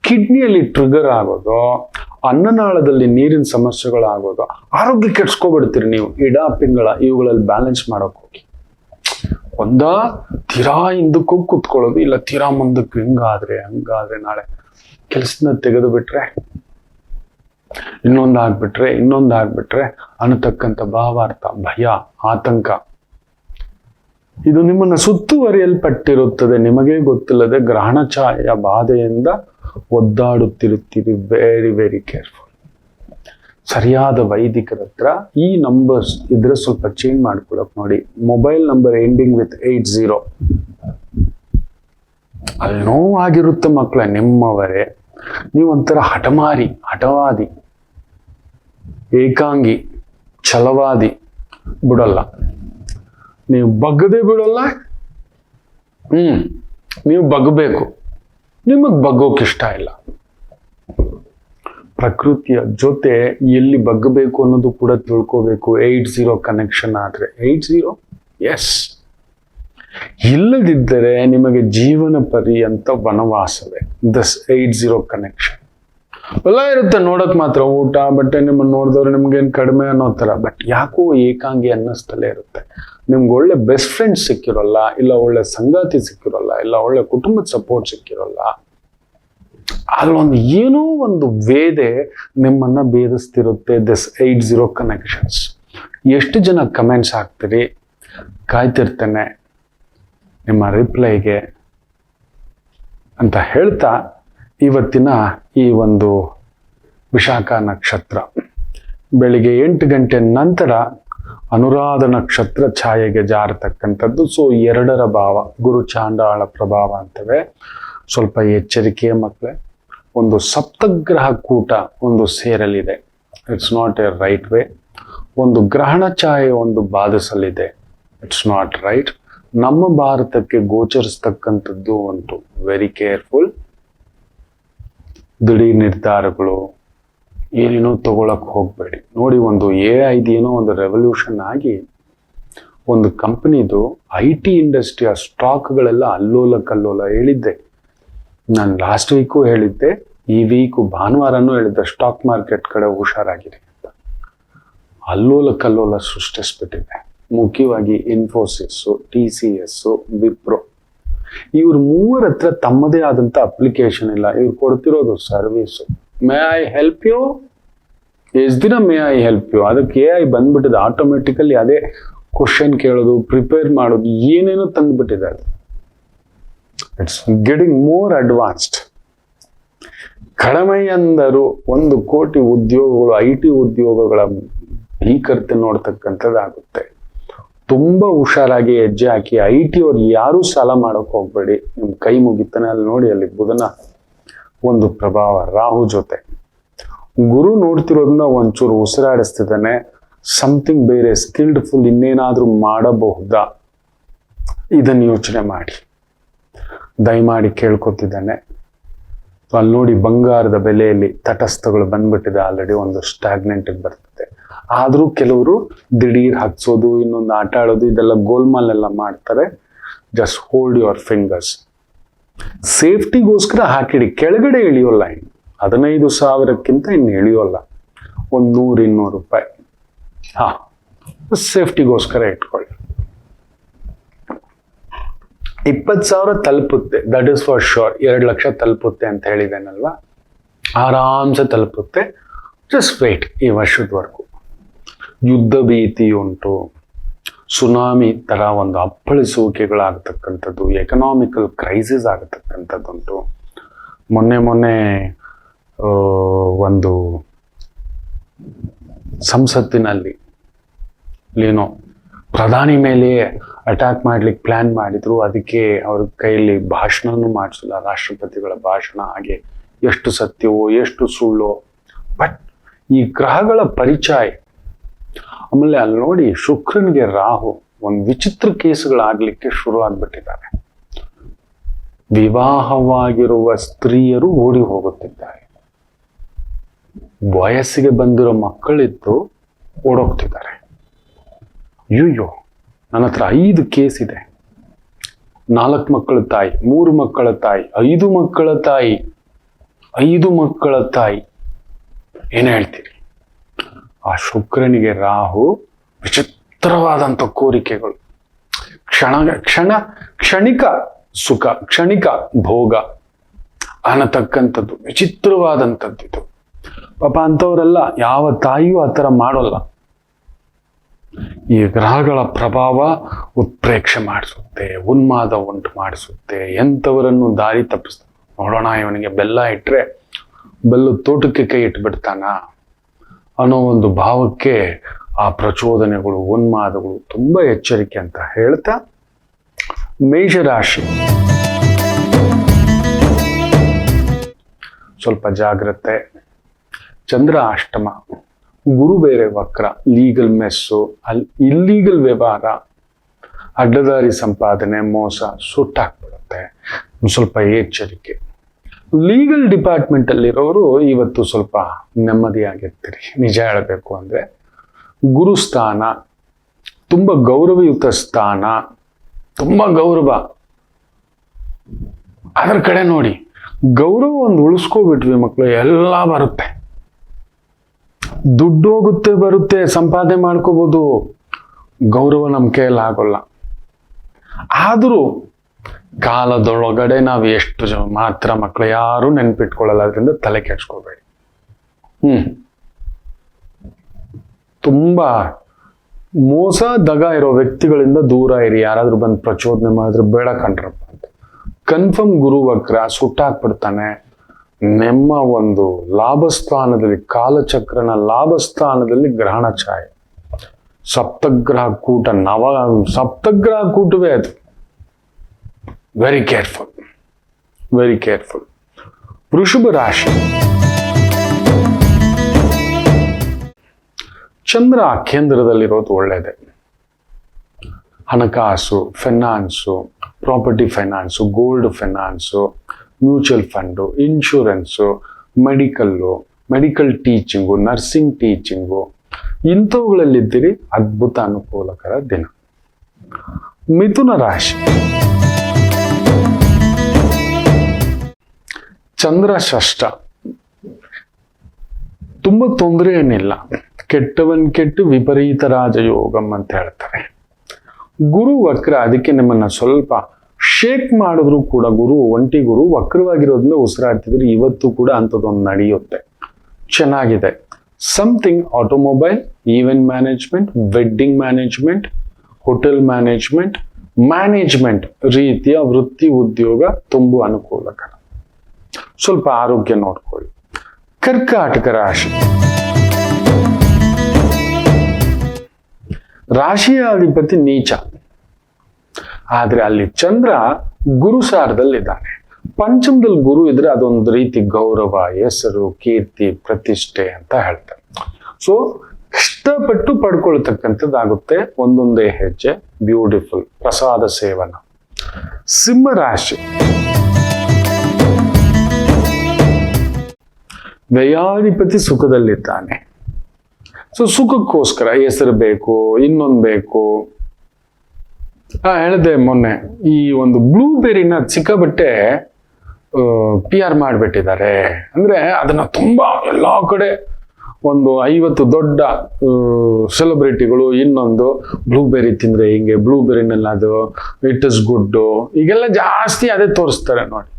ಕಿಡ್ನಿಯಲ್ಲಿ ಟ್ರಿಗರ್ ಆಗೋದು, ಅನ್ನನಾಳದಲ್ಲಿ ನೀರಿನ ಸಮಸ್ಯೆಗಳಾಗೋದು. ಆರೋಗ್ಯ ಕೆಡ್ಸ್ಕೊಬಿಡ್ತೀರಿ ನೀವು ಪಿಂಗಳ ಇವುಗಳಲ್ಲಿ ಬ್ಯಾಲೆನ್ಸ್ ಮಾಡೋಕೆ ಹೋಗಿ. ತೀರಾ ಹಿಂದಕ್ಕೂ ಕೂತ್ಕೊಳ್ಳೋದು, ಇಲ್ಲ ತೀರಾ ಮುಂದಕ್ಕೆ ಹಂಗಾದ್ರೆ ನಾಳೆ ಕೆಲಸನ ತೆಗೆದು ಬಿಟ್ರೆ, ಇನ್ನೊಂದಾಗ್ಬಿಟ್ರೆ ಅನ್ನತಕ್ಕಂಥ ಭಾವಾರ್ಥ, ಭಯ, ಆತಂಕ ಇದು ನಿಮ್ಮನ್ನ ಸುತ್ತುವರಿಯಲ್ಪಟ್ಟಿರುತ್ತದೆ. ನಿಮಗೆ ಗೊತ್ತಿಲ್ಲದೆ ಗ್ರಹಣ ಛಾಯೆಯ ಬಾಧೆಯಿಂದ ಒದ್ದಾಡುತ್ತಿರುತ್ತೀರಿ. Very very careful. ಸರಿಯಾದ ವೈದಿಕರ ಹತ್ರ ಈ ನಂಬರ್ಸ್ ಇದ್ರೆ ಸ್ವಲ್ಪ ಚೇಂಜ್ ಮಾಡ್ಕೊಳಕ್ ನೋಡಿ. ಮೊಬೈಲ್ ನಂಬರ್ ಎಂಡಿಂಗ್ ವಿತ್ 80 ಅಲ್ಲಿ ನೋವಾಗಿರುತ್ತೆ ಮಕ್ಕಳೇ, ನಿಮ್ಮವರೇ. ನೀವೊಂಥರ ಹಠವಾದಿ, ಏಕಾಂಗಿ, ಛಲವಾದಿ. ಬಿಡಲ್ಲ, ನೀವು ಬಗ್ಗದೆ ಬಿಡಲ್ಲ. ನೀವು ಬಗ್ಬೇಕು, ನಿಮಗ್ ಬಗ್ಗೋಕ್ ಇಷ್ಟ ಇಲ್ಲ. ಪ್ರಕೃತಿಯ ಜೊತೆ ಎಲ್ಲಿ ಬಗ್ಗಬೇಕು ಅನ್ನೋದು ಕೂಡ ತಿಳ್ಕೋಬೇಕು. 80 ಕನೆಕ್ಷನ್ ಆದ್ರೆ 80 ಎಸ್. ಇಲ್ಲದಿದ್ದರೆ ನಿಮಗೆ ಜೀವನ ಪರ್ಯಂತ ವನವಾಸವೇ. ದಸ್ 80 ಕನೆಕ್ಷನ್ ಎಲ್ಲ ಇರುತ್ತೆ. ನೋಡಕ್ ಮಾತ್ರ ಊಟ ಬಟ್ಟೆ, ನಿಮ್ಮನ್ನು ನೋಡಿದವ್ರು ನಿಮ್ಗೇನು ಕಡಿಮೆ ಅನ್ನೋ ಥರ, ಬಟ್ ಯಾಕೋ ಏಕಾಂಗಿ ಅನ್ನಿಸ್ತಲೇ ಇರುತ್ತೆ. ನಿಮ್ಗೆ ಒಳ್ಳೆ ಬೆಸ್ಟ್ ಫ್ರೆಂಡ್ಸ್ ಸಿಕ್ಕಿರೋಲ್ಲ, ಇಲ್ಲ ಒಳ್ಳೆ ಸಂಗಾತಿ ಸಿಕ್ಕಿರೋಲ್ಲ, ಇಲ್ಲ ಒಳ್ಳೆ ಕುಟುಂಬದ ಸಪೋರ್ಟ್ ಸಿಕ್ಕಿರೋಲ್ಲ. ಅಲ್ಲೊಂದು ಏನೋ ಒಂದು ವೇದೆ ನಿಮ್ಮನ್ನ ಭೇದಿಸ್ತಿರುತ್ತೆ. This 80 connections. ಎಷ್ಟು ಜನ ಕಮೆಂಟ್ಸ್ ಹಾಕ್ತೀರಿ? ಕಾಯ್ತಿರ್ತೇನೆ ನಿಮ್ಮ ರಿಪ್ಲೈಗೆ ಅಂತ ಹೇಳ್ತಾ, ಇವತ್ತಿನ ಈ ಒಂದು ವಿಶಾಖ ನಕ್ಷತ್ರ ಬೆಳಿಗ್ಗೆ 8 ಗಂಟೆ ನಂತರ ಅನುರಾಧ ನಕ್ಷತ್ರ ಛಾಯೆಗೆ ಜಾರತಕ್ಕಂಥದ್ದು. ಸೊ 2ರ ಭಾವ ಗುರು ಚಾಂಡಾಳ ಪ್ರಭಾವ ಅಂತವೆ. ಸ್ವಲ್ಪ ಎಚ್ಚರಿಕೆಯ ಮಕ್ಕಳೇ. ಒಂದು ಸಪ್ತಗ್ರಹ ಕೂಟ ಒಂದು ಸೇರಲಿದೆ. It's not A right way. ಒಂದು ಗ್ರಹಣ ಛಾಯೆ ಒಂದು ಬಾಧಿಸಲಿದೆ. It's not right. ನಮ್ಮ ಭಾರತಕ್ಕೆ ಗೋಚರಿಸ್ತಕ್ಕಂಥದ್ದು ಉಂಟು. Very careful. ದಿಢೀರ್ ನಿರ್ಧಾರಗಳು ಏನೇನೋ ತಗೊಳಕ್ ಹೋಗ್ಬೇಡಿ. ನೋಡಿ, ಒಂದು AI ಏನೋ ಒಂದು ರೆವಲ್ಯೂಷನ್ ಆಗಿ ಒಂದು ಕಂಪನಿದು IT ಇಂಡಸ್ಟ್ರಿಯ ಸ್ಟಾಕ್ಗಳೆಲ್ಲ ಅಲ್ಲೋಲ ಕಲ್ಲೋಲ. ಹೇಳಿದ್ದೆ ನಾನು ಲಾಸ್ಟ್ ವೀಕು ಹೇಳಿದ್ದೆ, ಈ ವೀಕು ಭಾನುವಾರನೂ ಹೇಳಿದ್ದೆ, ಸ್ಟಾಕ್ ಮಾರ್ಕೆಟ್ ಕಡೆ ಹುಷಾರಾಗಿರಿ ಅಂತ. ಅಲ್ಲೋಲ ಕಲ್ಲೋಲ ಸೃಷ್ಟಿಸ್ಬಿಟ್ಟಿದೆ. ಮುಖ್ಯವಾಗಿ ಇನ್ಫೋಸಿಸ್ಸು, TCS, ವಿಪ್ರೋ, ಇವ್ರ 3 ಹತ್ರ ತಮ್ಮದೇ ಆದಂಥ ಅಪ್ಲಿಕೇಶನ್ ಇಲ್ಲ. ಇವ್ರು ಕೊಡ್ತಿರೋದು service. May I help you? ಎಷ್ಟು ದಿನ ಮೇ ಐ ಹೆಲ್ಪ್ ಯು? ಅದಕ್ಕೆ AI ಬಂದ್ಬಿಟ್ಟಿದೆ ಆಟೋಮೆಟಿಕಲಿ. ಅದೇ ಕ್ವಶನ್ ಕೇಳೋದು, ಪ್ರಿಪೇರ್ ಮಾಡೋದು, ಏನೇನೋ ತಂದ್ಬಿಟ್ಟಿದೆ ಅದು. It's getting more advanced. ಕಡಿಮೆ ಅಂದರು 1 ಕೋಟಿ ಉದ್ಯೋಗಗಳು, IT ಉದ್ಯೋಗಗಳ ಭೀಕರತೆ ನೋಡ್ತಕ್ಕಂಥದ್ದಾಗುತ್ತೆ. ತುಂಬಾ ಹುಷಾರಾಗಿ ಹೆಜ್ಜೆ ಹಾಕಿ. IT ಅವ್ರು ಯಾರೂ ಸಾಲ ಮಾಡೋಕೆ ಹೋಗ್ಬೇಡಿ. ನಿಮ್ ಕೈ ಮುಗಿತಾನೆ. ಅಲ್ಲಿ ನೋಡಿ, ಅಲ್ಲಿ ಬುಧನ ಒಂದು ಪ್ರಭಾವ ರಾಹು ಜೊತೆ. ಗುರು ನೋಡ್ತಿರೋದ್ರಿಂದ ಒಂಚೂರು ಉಸಿರಾಡಿಸ್ತಿದ್ದಾನೆ. ಸಮಥಿಂಗ್ ಬೇರೆ ಸ್ಕಿಲ್ಡ್ ಫುಲ್ ಇನ್ನೇನಾದ್ರೂ ಮಾಡಬಹುದಾ, ಇದನ್ನು ಯೋಚನೆ ಮಾಡಿ. ದಯಮಾಡಿ ಕೇಳ್ಕೊತಿದ್ದಾನೆ. ಅಲ್ಲಿ ನೋಡಿ, ಬಂಗಾರದ ಬೆಲೆಯಲ್ಲಿ ತಟಸ್ಥಗಳು ಬಂದ್ಬಿಟ್ಟಿದೆ. ಆಲ್ರೆಡಿ ಒಂದು ಸ್ಟಾಗ್ನೆಂಟ್ ಬರ್ತದೆ. ಆದ್ರೂ ಕೆಲವರು ದಿಢೀರ್ ಹತ್ಸೋದು, ಇನ್ನೊಂದು ಆಟ ಆಡೋದು, ಇದೆಲ್ಲ ಗೋಲ್ಮಾಲ್ ಎಲ್ಲ ಮಾಡ್ತಾರೆ. Just hold your fingers. ಸೇಫ್ಟಿಗೋಸ್ಕರ ಹಾಕಿಡಿ. ಕೆಳಗಡೆ ಇಳಿಯೋಲ್ಲ. 15,000ಕ್ಕಿಂತ ಇನ್ನು ಇಳಿಯೋಲ್ಲ. ಒಂದು 100-200 ರೂಪಾಯಿ ಸೇಫ್ಟಿಗೋಸ್ಕರ ಇಟ್ಕೊಳ್ಳಿ. 20,000 ತಲುಪುತ್ತೆ. That is for sure. 2 lakh ತಲುಪುತ್ತೆ ಅಂತ ಹೇಳಿದ್ದೇನಲ್ವಾ, ಆರಾಮ್ಸೆ ತಲುಪುತ್ತೆ. Just wait. ಈ ವರ್ಷದವರೆಗೂ ಯುದ್ಧ ಭೀತಿ ಉಂಟು. ಸುನಾಮಿ ತರ ಒಂದು ಅಪ್ಪಳಿಸುವಿಕೆಗಳಾಗತಕ್ಕಂಥದ್ದು, ಎಕನಾಮಿಕಲ್ ಕ್ರೈಸಿಸ್ ಆಗತಕ್ಕಂಥದ್ದುಂಟು. ಮೊನ್ನೆ ಒಂದು ಸಂಸತ್ತಿನಲ್ಲಿ ಏನೋ ಪ್ರಧಾನಿ ಮೇಲೆ ಅಟ್ಯಾಕ್ ಮಾಡ್ಲಿಕ್ಕೆ ಪ್ಲಾನ್ ಮಾಡಿದ್ರು, ಅದಕ್ಕೆ ಅವ್ರ ಕೈಯಲ್ಲಿ ಭಾಷಣನೂ ಮಾಡಿಸಿಲ್ಲ, ರಾಷ್ಟ್ರಪತಿಗಳ ಭಾಷಣ. ಹಾಗೆ ಎಷ್ಟು ಸತ್ಯವೋ ಎಷ್ಟು ಸುಳ್ಳೋ, ಬಟ್ ಈ ಗ್ರಹಗಳ ಪರಿಚಯ. ಆಮೇಲೆ ಅಲ್ಲಿ ನೋಡಿ ಶುಕ್ರನಿಗೆ ರಾಹು, ಒಂದು ವಿಚಿತ್ರ ಕೇಸುಗಳಾಗ್ಲಿಕ್ಕೆ ಶುರು ಆಗ್ಬಿಟ್ಟಿದ್ದಾರೆ. ವಿವಾಹವಾಗಿರುವ ಸ್ತ್ರೀಯರು ಓಡಿ ಹೋಗುತ್ತಿದ್ದಾರೆ, ವಯಸ್ಸಿಗೆ ಬಂದಿರೋ ಮಕ್ಕಳಿದ್ದು ಓಡೋಗ್ತಿದ್ದಾರೆ. ಅಯ್ಯೋ, ನನ್ನ ಹತ್ರ 5 ಕೇಸ್ ಇದೆ. 4 ಮಕ್ಕಳ ತಾಯಿ, 3 ಮಕ್ಕಳ ತಾಯಿ, 5 ಮಕ್ಕಳ ತಾಯಿ, 5 ಮಕ್ಕಳ ತಾಯಿ. ಏನ್ ಹೇಳ್ತೀರಿ? ಆ ಶುಕ್ರನಿಗೆ ರಾಹು ವಿಚಿತ್ರವಾದಂಥ ಕೋರಿಕೆಗಳು, ಕ್ಷಣಿಕ ಸುಖ, ಕ್ಷಣಿಕ ಭೋಗ ಅನ್ನತಕ್ಕಂಥದ್ದು ವಿಚಿತ್ರವಾದಂಥದ್ದು ಇದು. ಪಾಪ ಅಂಥವರೆಲ್ಲ ಯಾವ ತಾಯಿಯೂ ಆ ಥರ ಮಾಡೋಲ್ಲ. ಈ ಗ್ರಹಗಳ ಪ್ರಭಾವ ಉತ್ಪ್ರೇಕ್ಷೆ ಮಾಡಿಸುತ್ತೆ, ಉನ್ಮಾದ ಉಂಟು ಮಾಡಿಸುತ್ತೆ, ಎಂಥವರನ್ನು ದಾರಿ ತಪ್ಪಿಸ್ತಾರೆ. ನೋಡೋಣ, ಇವನಿಗೆ ಬೆಲ್ಲ ಇಟ್ಟರೆ ಬೆಲ್ಲ ತೋಟಕ್ಕೆ ಕೈ ಇಟ್ಬಿಡ್ತಾನ ಅನ್ನೋ ಒಂದು ಭಾವಕ್ಕೆ ಆ ಪ್ರಚೋದನೆಗಳು, ಉನ್ಮಾದಗಳು ತುಂಬಾ ಎಚ್ಚರಿಕೆ ಅಂತ ಹೇಳ್ತಾ, ಮೇಷರಾಶಿ ಸ್ವಲ್ಪ ಜಾಗ್ರತೆ. ಚಂದ್ರ ಅಷ್ಟಮ, ಗುರು ಬೇರೆ ವಕ್ರ, ಲೀಗಲ್ ಮೆಸ್ಸು, ಇಲ್ಲೀಗಲ್ ವ್ಯವಹಾರ, ಅಡ್ಡದಾರಿ ಸಂಪಾದನೆ, ಮೋಸ ಸುಟ್ಟಾಕ್ಬಿಡುತ್ತೆ. ಸ್ವಲ್ಪ ಎಚ್ಚರಿಕೆ. ಲೀಗಲ್ ಡಿಪಾರ್ಟ್ಮೆಂಟ್ ಅಲ್ಲಿರೋರು ಇವತ್ತು ಸ್ವಲ್ಪ ನೆಮ್ಮದಿಯಾಗಿರ್ತೀರಿ. ನಿಜ ಹೇಳಬೇಕು ಅಂದ್ರೆ ಗುರುಸ್ಥಾನ ತುಂಬ ಗೌರವಯುತ ಸ್ಥಾನ, ತುಂಬ ಗೌರವ. ಅದರ ಕಡೆ ನೋಡಿ, ಗೌರವ ಒಂದು ಉಳಿಸ್ಕೋಬಿಟ್ವಿ ಮಕ್ಕಳು, ಎಲ್ಲ ಬರುತ್ತೆ, ದುಡ್ಡು ಹೋಗುತ್ತೆ ಬರುತ್ತೆ, ಸಂಪಾದನೆ ಮಾಡ್ಕೋಬಹುದು. ಗೌರವ ನಮ್ಮ ಕೈಯಲ್ಲಿ ಆಗೋಲ್ಲ. ಆದರೂ ಕಾಲದೊಳಗಡೆ ನಾವು ಎಷ್ಟು ಮಾತ್ರ ಮಕ್ಕಳು ಯಾರು ನೆನ್ಪಿಟ್ಕೊಳ್ಳಲ್ಲ, ಅದರಿಂದ ತಲೆ ಕೆಡ್ಸ್ಕೋಬೇಡಿ. ತುಂಬಾ ಮೋಸ ದಗ ಇರೋ ವ್ಯಕ್ತಿಗಳಿಂದ ದೂರ ಇರಿ. ಯಾರಾದ್ರೂ ಬಂದು ಪ್ರಚೋದನೆ ಮಾಡಿದ್ರೆ ಬೇಡ ಕಣ್ರಪ್ಪ ಅಂತ. ಕನ್ಫರ್ಮ್ ಗುರು ವಕ್ರ ಸುಟ್ಟಾಕ್ಬಿಡ್ತಾನೆ. ನಿಮ್ಮ ಒಂದು ಲಾಭಸ್ಥಾನದಲ್ಲಿ, ಕಾಲಚಕ್ರನ ಲಾಭಸ್ಥಾನದಲ್ಲಿ ಗ್ರಹಣ ಛಾಯೆ, ಸಪ್ತಗ್ರಹ ಕೂಟ, ಸಪ್ತಗ್ರಹ ಕೂಟವೇ ಅದು. Very careful, very careful. ವೃಷಭ ರಾಶಿ, ಚಂದ್ರ ಕೇಂದ್ರದಲ್ಲಿರೋದು ಒಳ್ಳೆಯದೇ. ಹಣಕಾಸು, finance, property finance, gold finance, mutual fund, insurance, medical teaching, nursing teaching, ಇಂಥವುಗಳಲ್ಲಿದ್ದೀರಿ. ಅದ್ಭುತ ಅನುಕೂಲಕರ ದಿನ. ಮಿಥುನ ರಾಶಿ, ಚಂದ್ರ ಷಷ್ಠ, ತುಂಬ ತೊಂದರೆ ಏನಿಲ್ಲ. ಕೆಟ್ಟವನ್ ಕೆಟ್ಟು ವಿಪರೀತ ರಾಜಯೋಗಂ ಅಂತ ಹೇಳ್ತಾರೆ. ಗುರು ವಕ್ರ, ಅದಕ್ಕೆ ನಿಮ್ಮನ್ನ ಸ್ವಲ್ಪ ಶೇಕ್ ಮಾಡಿದ್ರು ಕೂಡ, ಒಂಟಿ ಗುರು ವಕ್ರವಾಗಿರೋದ್ರಿಂದ ಉಸಿರಾಡ್ತಿದ್ರೆ ಇವತ್ತು ಕೂಡ ಅಂಥದ್ದೊಂದು ನಡೆಯುತ್ತೆ. ಚೆನ್ನಾಗಿದೆ. Something automobile, event management, wedding management, hotel management ರೀತಿಯ ವೃತ್ತಿ ಉದ್ಯೋಗ ತುಂಬ ಅನುಕೂಲಕರ. ಸ್ವಲ್ಪ ಆರೋಗ್ಯ ನೋಡ್ಕೊಳ್ಳಿ. ಕರ್ಕಾಟಕ ರಾಶಿ, ರಾಶಿಯ ಅಧಿಪತಿ ನೀಚ, ಆದ್ರೆ ಅಲ್ಲಿ ಚಂದ್ರ ಗುರು ಸಾರದಲ್ಲಿದ್ದಾನೆ. ಪಂಚಮದಲ್ಲಿ ಗುರು ಇದ್ರೆ ಅದೊಂದು ರೀತಿ ಗೌರವ, ಹೆಸರು, ಕೀರ್ತಿ, ಪ್ರತಿಷ್ಠೆ ಅಂತ ಹೇಳ್ತಾರೆ. ಸೊ ಕಷ್ಟಪಟ್ಟು ಪಡ್ಕೊಳ್ತಕ್ಕಂಥದ್ದಾಗುತ್ತೆ. ಒಂದೊಂದೇ ಹೆಜ್ಜೆ ಬ್ಯೂಟಿಫುಲ್. ಪ್ರಸಾದ ಸೇವನ. ಸಿಂಹ ರಾಶಿ, ವ್ಯಯಾಧಿಪತಿ ಸುಖದಲ್ಲಿದ್ದಾನೆ. ಸೊ ಸುಖಕ್ಕೋಸ್ಕರ ಹೆಸರು ಬೇಕು, ಇನ್ನೊಂದು ಬೇಕು. ಹೇಳಿದೆ ಮೊನ್ನೆ, ಈ ಒಂದು ಬ್ಲೂಬೆರಿನ ಸಿಕ್ಕಾಬಟ್ಟೆ PR ಮಾಡಿಬಿಟ್ಟಿದ್ದಾರೆ. ಅಂದ್ರೆ ಅದನ್ನ ತುಂಬಾ ಎಲ್ಲಾ ಕಡೆ ಒಂದು 50 ದೊಡ್ಡ ಸೆಲೆಬ್ರಿಟಿಗಳು ಇನ್ನೊಂದು ಬ್ಲೂಬೆರಿ ತಿಂದ್ರೆ ಹಿಂಗೆ, ಬ್ಲೂಬೆರಿನಲ್ಲಿ ಅದು ಇಟ್ ಇಸ್ ಗುಡ್, ಈಗೆಲ್ಲ ಜಾಸ್ತಿ ಅದೇ ತೋರಿಸ್ತಾರೆ ನೋಡಿ.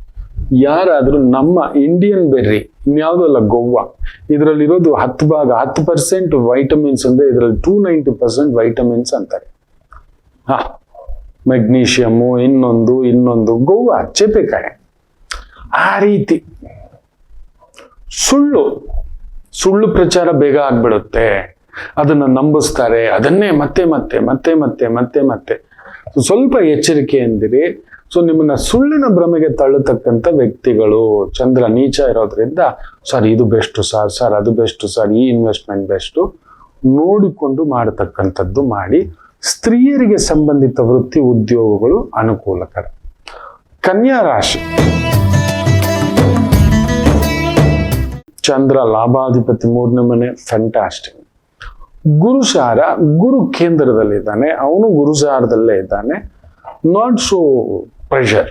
ಯಾರಾದ್ರೂ ನಮ್ಮ ಇಂಡಿಯನ್ ಬೆರ್ರಿ, ಇನ್ಯಾವುದೂ ಅಲ್ಲ, ಗೋವಾ, ಇದರಲ್ಲಿರೋದು 10% ವೈಟಮಿನ್ಸ್ ಅಂದ್ರೆ ಇದರಲ್ಲಿ 290% ವೈಟಮಿನ್ಸ್ ಅಂತಾರೆ. ಮೆಗ್ನೀಷಿಯಮು, ಇನ್ನೊಂದು ಗೋವಾ ಚೇಪೆಕಾಯಿ. ಆ ರೀತಿ ಸುಳ್ಳು ಪ್ರಚಾರ ಬೇಗ ಆಗ್ಬಿಡುತ್ತೆ. ಅದನ್ನು ನಂಬಿಸ್ತಾರೆ, ಅದನ್ನೇ ಮತ್ತೆ ಮತ್ತೆ ಮತ್ತೆ ಮತ್ತೆ ಮತ್ತೆ ಮತ್ತೆ. ಸ್ವಲ್ಪ ಎಚ್ಚರಿಕೆ ಎಂದಿರಿ. ಸೊ ನಿಮ್ಮನ್ನ ಸುಳ್ಳಿನ ಭ್ರಮೆಗೆ ತಳ್ಳತಕ್ಕಂಥ ವ್ಯಕ್ತಿಗಳು. ಚಂದ್ರ ನೀಚ ಇರೋದ್ರಿಂದ ಸರ್ ಇದು ಬೆಸ್ಟು ಸರ್ ಅದು ಬೆಸ್ಟು ಸರ್, ಈ ಇನ್ವೆಸ್ಟ್ಮೆಂಟ್ ಬೆಸ್ಟು, ನೋಡಿಕೊಂಡು ಮಾಡತಕ್ಕಂಥದ್ದು ಮಾಡಿ. ಸ್ತ್ರೀಯರಿಗೆ ಸಂಬಂಧಿತ ವೃತ್ತಿ ಉದ್ಯೋಗಗಳು ಅನುಕೂಲಕರ. ಕನ್ಯಾ ರಾಶಿ, ಚಂದ್ರ ಲಾಭಾಧಿಪತಿ, 3ನೇ ಮನೆ, ಫ್ಯಾಂಟಾಸ್ಟಿಕ್. ಗುರುಸಾರ, ಗುರು ಕೇಂದ್ರದಲ್ಲಿದ್ದಾನೆ, ಅವನು ಗುರುಸಾರದಲ್ಲೇ ಇದ್ದಾನೆ. ನಾಟ್ ಸೋ ಪ್ರೆಷರ್,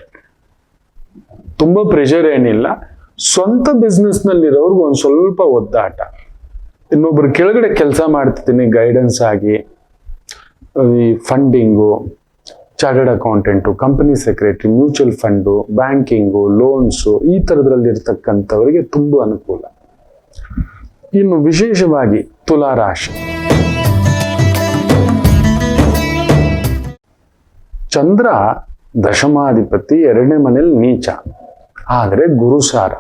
ತುಂಬಾ ಪ್ರೆಷರ್ ಏನಿಲ್ಲ. ಸ್ವಂತ ಬಿಸ್ನೆಸ್ ನಲ್ಲಿರೋರ್ಗು ಒಂದು ಸ್ವಲ್ಪ ಒದ್ದಾಟ. ಇನ್ನೊಬ್ರು ಕೆಳಗಡೆ ಕೆಲಸ ಮಾಡ್ತಿದ್ದೀನಿ ಗೈಡೆನ್ಸ್ ಆಗಿ, ಈ funding, chartered accountant, company secretary, mutual fund, banking, loans, ಈ ಥರದ್ರಲ್ಲಿ ಇರ್ತಕ್ಕಂಥವರಿಗೆ ತುಂಬ ಅನುಕೂಲ. ಇನ್ನು ವಿಶೇಷವಾಗಿ ತುಲಾ ರಾಶಿ, ಚಂದ್ರ ದಶಮಾಧಿಪತಿ, 2ನೇ ಮನೆಯಲ್ಲಿ ನೀಚ, ಆದರೆ ಗುರುಸಾರ.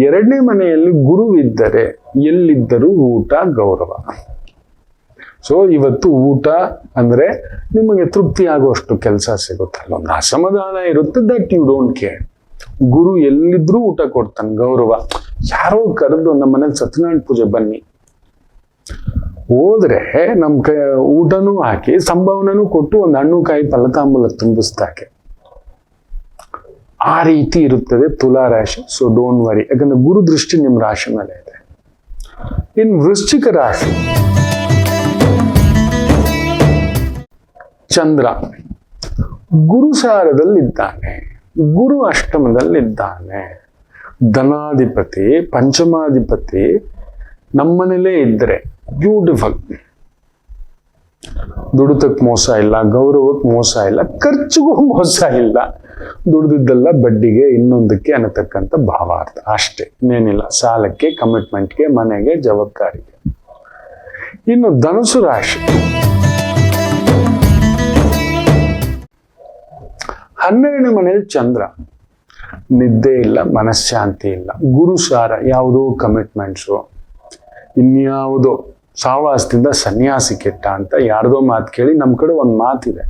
2ನೇ ಮನೆಯಲ್ಲಿ ಗುರುವಿದ್ದರೆ ಎಲ್ಲಿದ್ದರೂ ಊಟ ಗೌರವ. ಸೊ ಇವತ್ತು ಊಟ ಅಂದ್ರೆ ನಿಮಗೆ ತೃಪ್ತಿ ಆಗುವಷ್ಟು ಕೆಲಸ ಸಿಗುತ್ತಲ್ಲ, ಒಂದು ಅಸಮಾಧಾನ ಇರುತ್ತೆ, ದಟ್ ಯು ಡೋಂಟ್ ಕೇರ್. ಗುರು ಎಲ್ಲಿದ್ರೂ ಊಟ ಕೊಡ್ತಾನೆ, ಗೌರವ. ಯಾರೋ ಕರೆದು ನಮ್ಮ ಮನೇಲಿ ಸತ್ಯನಾರಾಯಣ ಪೂಜೆ ಬನ್ನಿ ಹೋದ್ರೆ ಊಟನೂ ಹಾಕಿ ಸಂಭಾವನೆನೂ ಕೊಟ್ಟು ಒಂದು ಹಣ್ಣು ಕಾಯಿ ಫಲತಾಂಬೂಲ ತುಂಬಿಸ್ತಾಕೆ. ಆ ರೀತಿ ಇರುತ್ತದೆ ತುಲಾ ರಾಶಿ. ಸೊ ಡೋಂಟ್ ವರಿ, ಯಾಕಂದ್ರೆ ಗುರು ದೃಷ್ಟಿ ನಿಮ್ಮ ರಾಶಿ ಮೇಲೆ ಇದೆ. ಇನ್ನು ವೃಶ್ಚಿಕ ರಾಶಿ, ಚಂದ್ರ ಗುರುಸಾರದಲ್ಲಿದ್ದಾನೆ, ಗುರು ಅಷ್ಟಮದಲ್ಲಿದ್ದಾನೆ. ಧನಾಧಿಪತಿ, ಪಂಚಮಾಧಿಪತಿ ನಮ್ಮನೇಲೇ ಇದ್ರೆ ಬ್ಯೂಟಿಫುಲ್. ದುಡಿತಕ್ಕೆ ಮೋಸ ಇಲ್ಲ, ಗೌರವಕ್ಕೆ ಮೋಸ ಇಲ್ಲ, ಖರ್ಚಿಗೂ ಮೋಸ ಇಲ್ಲ. ದುಡಿದಿದ್ದೆಲ್ಲ ಬಡ್ಡಿಗೆ ಇನ್ನೊಂದಕ್ಕೆ ಅನ್ನತಕ್ಕಂಥ ಭಾವಾರ್ಥ ಅಷ್ಟೇ, ಇನ್ನೇನಿಲ್ಲ. ಸಾಲಕ್ಕೆ, ಕಮಿಟ್ಮೆಂಟ್ಗೆ, ಮನೆಗೆ, ಜವಾಬ್ದಾರಿಗೆ. ಇನ್ನು ಧನುಸು ರಾಶಿ, 12ನೇ ಮನೆಯಲ್ಲಿ ಚಂದ್ರ, ನಿದ್ದೆ ಇಲ್ಲ, ಮನಃಶಾಂತಿ ಇಲ್ಲ. ಗುರುಸಾರ, ಯಾವುದೋ ಕಮಿಟ್ಮೆಂಟ್ಸು, ಇನ್ಯಾವುದೋ ಸಹವಾಸದಿಂದ ಸನ್ಯಾಸಿ ಕೆಟ್ಟ ಅಂತ ಯಾರ್ದೋ ಮಾತು ಕೇಳಿ. ನಮ್ಮ ಕಡೆ ಒಂದು ಮಾತಿದೆ,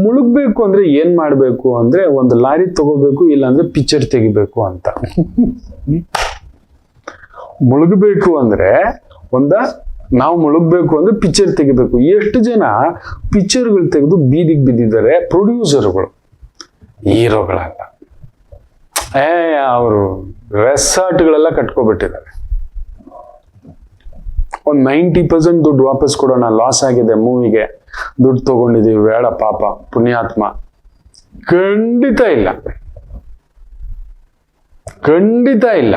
ಮುಳುಗ್ಬೇಕು ಅಂದ್ರೆ ಏನ್ ಮಾಡ್ಬೇಕು ಅಂದ್ರೆ ಒಂದು ಲಾರಿ ತಗೋಬೇಕು, ಇಲ್ಲಾಂದ್ರೆ ಪಿಕ್ಚರ್ ತೆಗಿಬೇಕು ಅಂತ. ಮುಳುಗಬೇಕು ಅಂದ್ರೆ ನಾವು ಮುಳುಗ್ಬೇಕು ಅಂದ್ರೆ ಪಿಕ್ಚರ್ ತೆಗಿಬೇಕು. ಎಷ್ಟು ಜನ ಪಿಕ್ಚರ್ಗಳು ತೆಗೆದು ಬೀದಿಗೆ ಬಿದ್ದಿದ್ದಾರೆ, ಪ್ರೊಡ್ಯೂಸರ್ಗಳು, ಹೀರೋಗಳಲ್ಲ. ಅವರು ರೆಸಾರ್ಟ್ಗಳೆಲ್ಲ ಕಟ್ಕೊಬಿಟ್ಟಿದ್ದಾರೆ. ಒಂದು 90% ದುಡ್ಡು ವಾಪಸ್ ಕೊಡೋಣ, ಲಾಸ್ ಆಗಿದೆ ಮೂವಿಗೆ, ದುಡ್ಡು ತಗೊಂಡಿದೀವಿ, ಬೇಡ ಪಾಪ ಪುಣ್ಯಾತ್ಮ. ಖಂಡಿತ ಇಲ್ಲ, ಖಂಡಿತ ಇಲ್ಲ.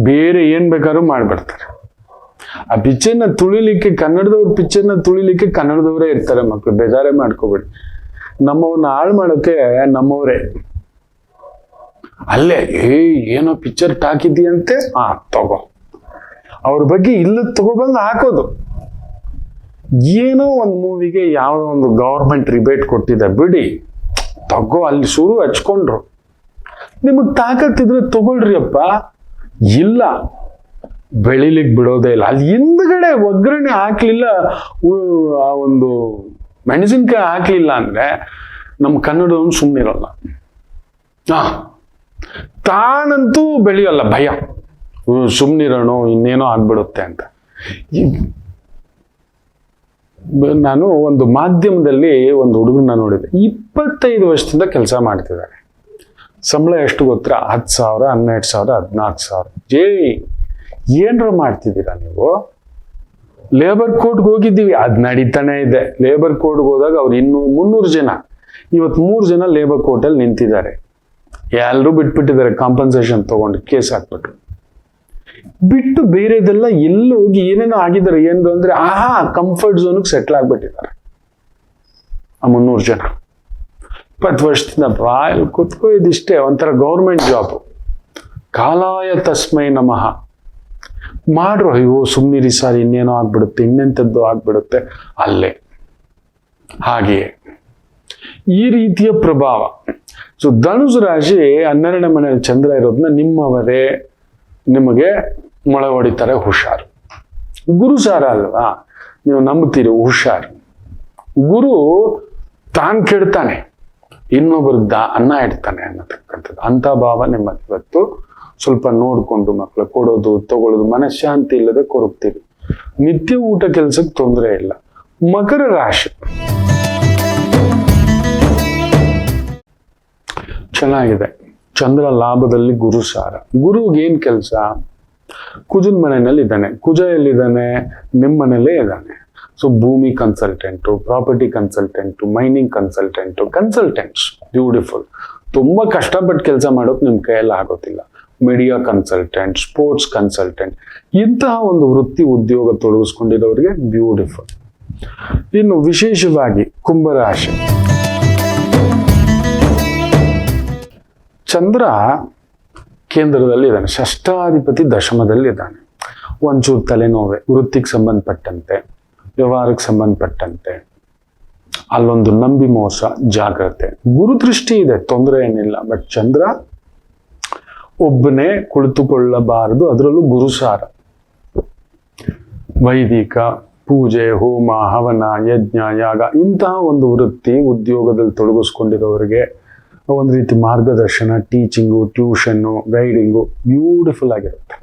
ಬೇರೆ ಏನ್ ಬೇಕಾದ್ರೂ ಮಾಡ್ಬಿಡ್ತಾರೆ. ಆ ಪಿಕ್ಚರ್ನ ತುಳಿಲಿಕ್ಕೆ, ಕನ್ನಡದವ್ರ ಪಿಕ್ಚರ್ನ ತುಳಿಲಿಕ್ಕೆ ಕನ್ನಡದವರೇ ಇರ್ತಾರೆ. ಮಕ್ಕಳು ಬೇಜಾರೇ ಮಾಡ್ಕೋಬೇಡಿ. ನಮ್ಮವನ್ನ ಹಾಳು ಮಾಡೋಕೆ ನಮ್ಮವರೇ. ಅಲ್ಲೇ ಏನೋ ಪಿಕ್ಚರ್ ಟಾಕಿದ್ದೀಯಂತೆ, ತಗೋ. ಅವ್ರ ಬಗ್ಗೆ ಇಲ್ಲ ತಗೊಬಂದು ಹಾಕೋದು. ಏನೋ ಒಂದು ಮೂವಿಗೆ ಯಾವುದೋ ಒಂದು ಗವರ್ಮೆಂಟ್ ರಿಬೇಟ್ ಕೊಟ್ಟಿದೆ ಬಿಡಿ, ತಗೋ, ಅಲ್ಲಿ ಶುರು ಹಚ್ಕೊಂಡ್ರು. ನಿಮಗ್ ತಾಕತ್ತಿದ್ರೆ ತಗೊಳ್ರಿ ಅಪ್ಪ. ಇಲ್ಲ, ಬೆಳಿಲಿಕ್ಕೆ ಬಿಡೋದೇ ಇಲ್ಲ. ಅಲ್ಲಿ ಹಿಂದ್ಗಡೆ ಒಗ್ಗರಣೆ ಹಾಕ್ಲಿಲ್ಲ, ಆ ಒಂದು ಮೆಣಸಿನ್ಕಾಯಿ ಹಾಕ್ಲಿಲ್ಲ ಅಂದ್ರೆ ನಮ್ಮ ಕನ್ನಡವನ್ನು ಸುಮ್ಮನಿರಲ್ಲ. ತಾನಂತೂ ಬೆಳೆಯಲ್ಲ, ಭಯ, ಸುಮ್ಮನಿರೋಣ ಇನ್ನೇನೋ ಆಗ್ಬಿಡುತ್ತೆ ಅಂತ. ನಾನು ಒಂದು ಮಾಧ್ಯಮದಲ್ಲಿ ಒಂದು ಹುಡುಗನ ನೋಡಿದೆ, 25 ವರ್ಷದಿಂದ ಕೆಲಸ ಮಾಡ್ತಿದ್ದಾರೆ. ಸಂಬಳ ಎಷ್ಟು ಗೊತ್ತಾ? 10,000, 12,000, 14,000. ಏನ್ರ ಮಾಡ್ತಿದ್ದೀರಾ ನೀವು? ಲೇಬರ್ ಕೋರ್ಟ್ಗೆ ಹೋಗಿದ್ದೀವಿ, ಅದ್ ನಡೀತಾನೆ ಇದೆ. ಲೇಬರ್ ಕೋರ್ಟ್ಗೆ ಹೋದಾಗ ಅವ್ರು 300 ಜನ, ಇವತ್ತು 3 ಜನ ಲೇಬರ್ ಕೋರ್ಟಲ್ಲಿ ನಿಂತಿದ್ದಾರೆ. ಎಲ್ಲರೂ ಬಿಟ್ಬಿಟ್ಟಿದ್ದಾರೆ, ಕಾಂಪನ್ಸೇಷನ್ ತಗೊಂಡು ಕೇಸ್ ಹಾಕ್ಬಿಟ್ರು. ಬಿಟ್ಟು ಬೇರೆದೆಲ್ಲ ಎಲ್ಲ ಹೋಗಿ ಏನೇನೋ ಆಗಿದ್ದಾರೆ. ಏನು ಅಂದ್ರೆ ಕಂಫರ್ಟ್ ಝೋನ್ಗೆ ಸೆಟ್ಲ್ ಆಗ್ಬಿಟ್ಟಿದ್ದಾರೆ ಆ 300 ಜನ. 20 ವರ್ಷದಿಂದ ಬಾಯಲ್ಲಿ ಕೂತ್ಕೋ, ಇದಿಷ್ಟೇ ಒಂಥರ ಗೌರ್ಮೆಂಟ್ ಜಾಬ್. ಕಾಲಾಯ ತಸ್ಮೈ ನಮಃ ಮಾಡ್ರು. ಅಯ್ಯೋ ಸುಮ್ಮನಿರಿ ಸರ್, ಇನ್ನೇನೋ ಆಗ್ಬಿಡುತ್ತೆ, ಇನ್ನೆಂಥದ್ದು ಆಗ್ಬಿಡುತ್ತೆ. ಅಲ್ಲೇ ಹಾಗೆಯೇ ಈ ರೀತಿಯ ಪ್ರಭಾವ. ಸೊ ಧನುಸು ರಾಶಿ 12ನೇ ಮನೆಯಲ್ಲಿ ಚಂದ್ರ ಇರೋದನ್ನ ನಿಮ್ಮವರೇ ನಿಮಗೆ ಮೊಳೆ ಹೊಡಿತಾರೆ, ಹುಷಾರು. ಗುರು ಸಾರ ಅಲ್ವಾ, ನೀವು ನಂಬ್ತೀರಿ, ಹುಷಾರು. ಗುರು ತಾನ್ ಕೆಡ್ತಾನೆ, ಇನ್ನೊಬ್ಬರದ ಅನ್ನ ಇಡ್ತಾನೆ ಅನ್ನತಕ್ಕಂಥದ್ದು. ಅಂತ ಭಾವ ನಿಮ್ಮಲ್ಲಿ ಇವತ್ತು ಸ್ವಲ್ಪ ನೋಡ್ಕೊಂಡು ಮಕ್ಕಳು ಕೊಡೋದು ತಗೊಳ್ಳೋದು, ಮನಃಶಾಂತಿ ಇಲ್ಲದೆ ಕೊರಗ್ತೀರಿ. ನಿತ್ಯ ಊಟ ಕೆಲ್ಸಕ್ಕೆ ತೊಂದರೆ ಇಲ್ಲ. ಮಕರ ರಾಶಿ ಚೆನ್ನಾಗಿದೆ. ಚಂದ್ರ ಲಾಭದಲ್ಲಿ ಗುರು ಸಾರ. ಗುರುಗೆ ಏನ್ ಕೆಲಸ? ಕುಜನ ಮನೆಯಲ್ಲಿ ಇದ್ದಾನೆ. ಕುಜ ಎಲ್ಲಿದ್ದಾನೆ? ನಿಮ್ಮ ಮನೇಲೇ ಇದ್ದಾನೆ. ಸೊ ಭೂಮಿ consultant, property consultant, mining consultant, consultants beautiful. ತುಂಬಾ ಕಷ್ಟಪಟ್ಟು ಕೆಲಸ ಮಾಡೋಕೆ ನಿಮ್ ಕೈಯಲ್ಲಿ ಆಗೋದಿಲ್ಲ. ಮೀಡಿಯಾ ಕನ್ಸಲ್ಟೆಂಟ್, ಸ್ಪೋರ್ಟ್ಸ್ ಕನ್ಸಲ್ಟೆಂಟ್, ಇಂತಹ ಒಂದು ವೃತ್ತಿ ಉದ್ಯೋಗ ತೊಡಗಿಸ್ಕೊಂಡಿರೋರಿಗೆ ಬ್ಯೂಟಿಫುಲ್. ಇನ್ನು ವಿಶೇಷವಾಗಿ ಕುಂಭರಾಶಿ. ಚಂದ್ರ ಕೇಂದ್ರದಲ್ಲಿ ಇದ್ದಾನೆ, ಷಷ್ಠಾಧಿಪತಿ ದಶಮದಲ್ಲಿ ಇದ್ದಾನೆ. ಒಂಚೂರು ತಲೆನೋವೆ, ವೃತ್ತಿಗೆ ಸಂಬಂಧಪಟ್ಟಂತೆ, ವ್ಯವಹಾರಕ್ಕೆ ಸಂಬಂಧಪಟ್ಟಂತೆ, ಅಲ್ಲೊಂದು ನಂಬಿ ಮೋಸ, ಜಾಗ್ರತೆ. ಗುರುದೃಷ್ಟಿ ಇದೆ, ತೊಂದರೆ ಏನಿಲ್ಲ. ಬಟ್ ಚಂದ್ರ ಒಬ್ಬನೇ ಕುಳಿತುಕೊಳ್ಳಬಾರದು, ಅದರಲ್ಲೂ ಗುರುಸಾರ. ವೈದಿಕ ಪೂಜೆ, ಹೋಮ, ಹವನ, ಯಜ್ಞ, ಯಾಗ, ಇಂತಹ ಒಂದು ವೃತ್ತಿ ಉದ್ಯೋಗದಲ್ಲಿ ತೊಡಗಿಸ್ಕೊಂಡಿರೋರಿಗೆ ಒಂದು ರೀತಿ ಮಾರ್ಗದರ್ಶನ, ಟೀಚಿಂಗು, ಟ್ಯೂಷನ್ನು, ಗೈಡಿಂಗು ಬ್ಯೂಟಿಫುಲ್ ಆಗಿರುತ್ತೆ.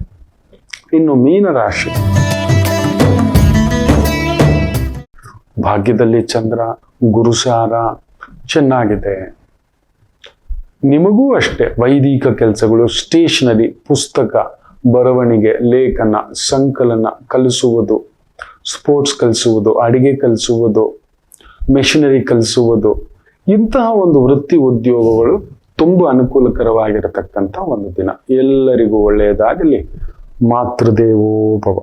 ಇನ್ನು ಮೀನರಾಶಿ. ಭಾಗ್ಯದಲ್ಲಿ ಚಂದ್ರ, ಗುರುಸಾರ ಚೆನ್ನಾಗಿದೆ. ನಿಮಗೂ ಅಷ್ಟೇ ವೈದಿಕ ಕೆಲಸಗಳು, ಸ್ಟೇಷನರಿ, ಪುಸ್ತಕ, ಬರವಣಿಗೆ, ಲೇಖನ, ಸಂಕಲನ ಕಲಿಸುವುದು, ಸ್ಪೋರ್ಟ್ಸ್ ಕಲಿಸುವುದು, ಅಡಿಗೆ ಕಲಿಸುವುದು, ಮೆಷಿನರಿ ಕಲಿಸುವುದು, ಇಂತಹ ಒಂದು ವೃತ್ತಿ ಉದ್ಯೋಗಗಳು ತುಂಬಾ ಅನುಕೂಲಕರವಾಗಿರತಕ್ಕಂಥ ಒಂದು ದಿನ. ಎಲ್ಲರಿಗೂ ಒಳ್ಳೆಯದಾಗಲಿ. ಮಾತೃದೇವೋ ಭವ.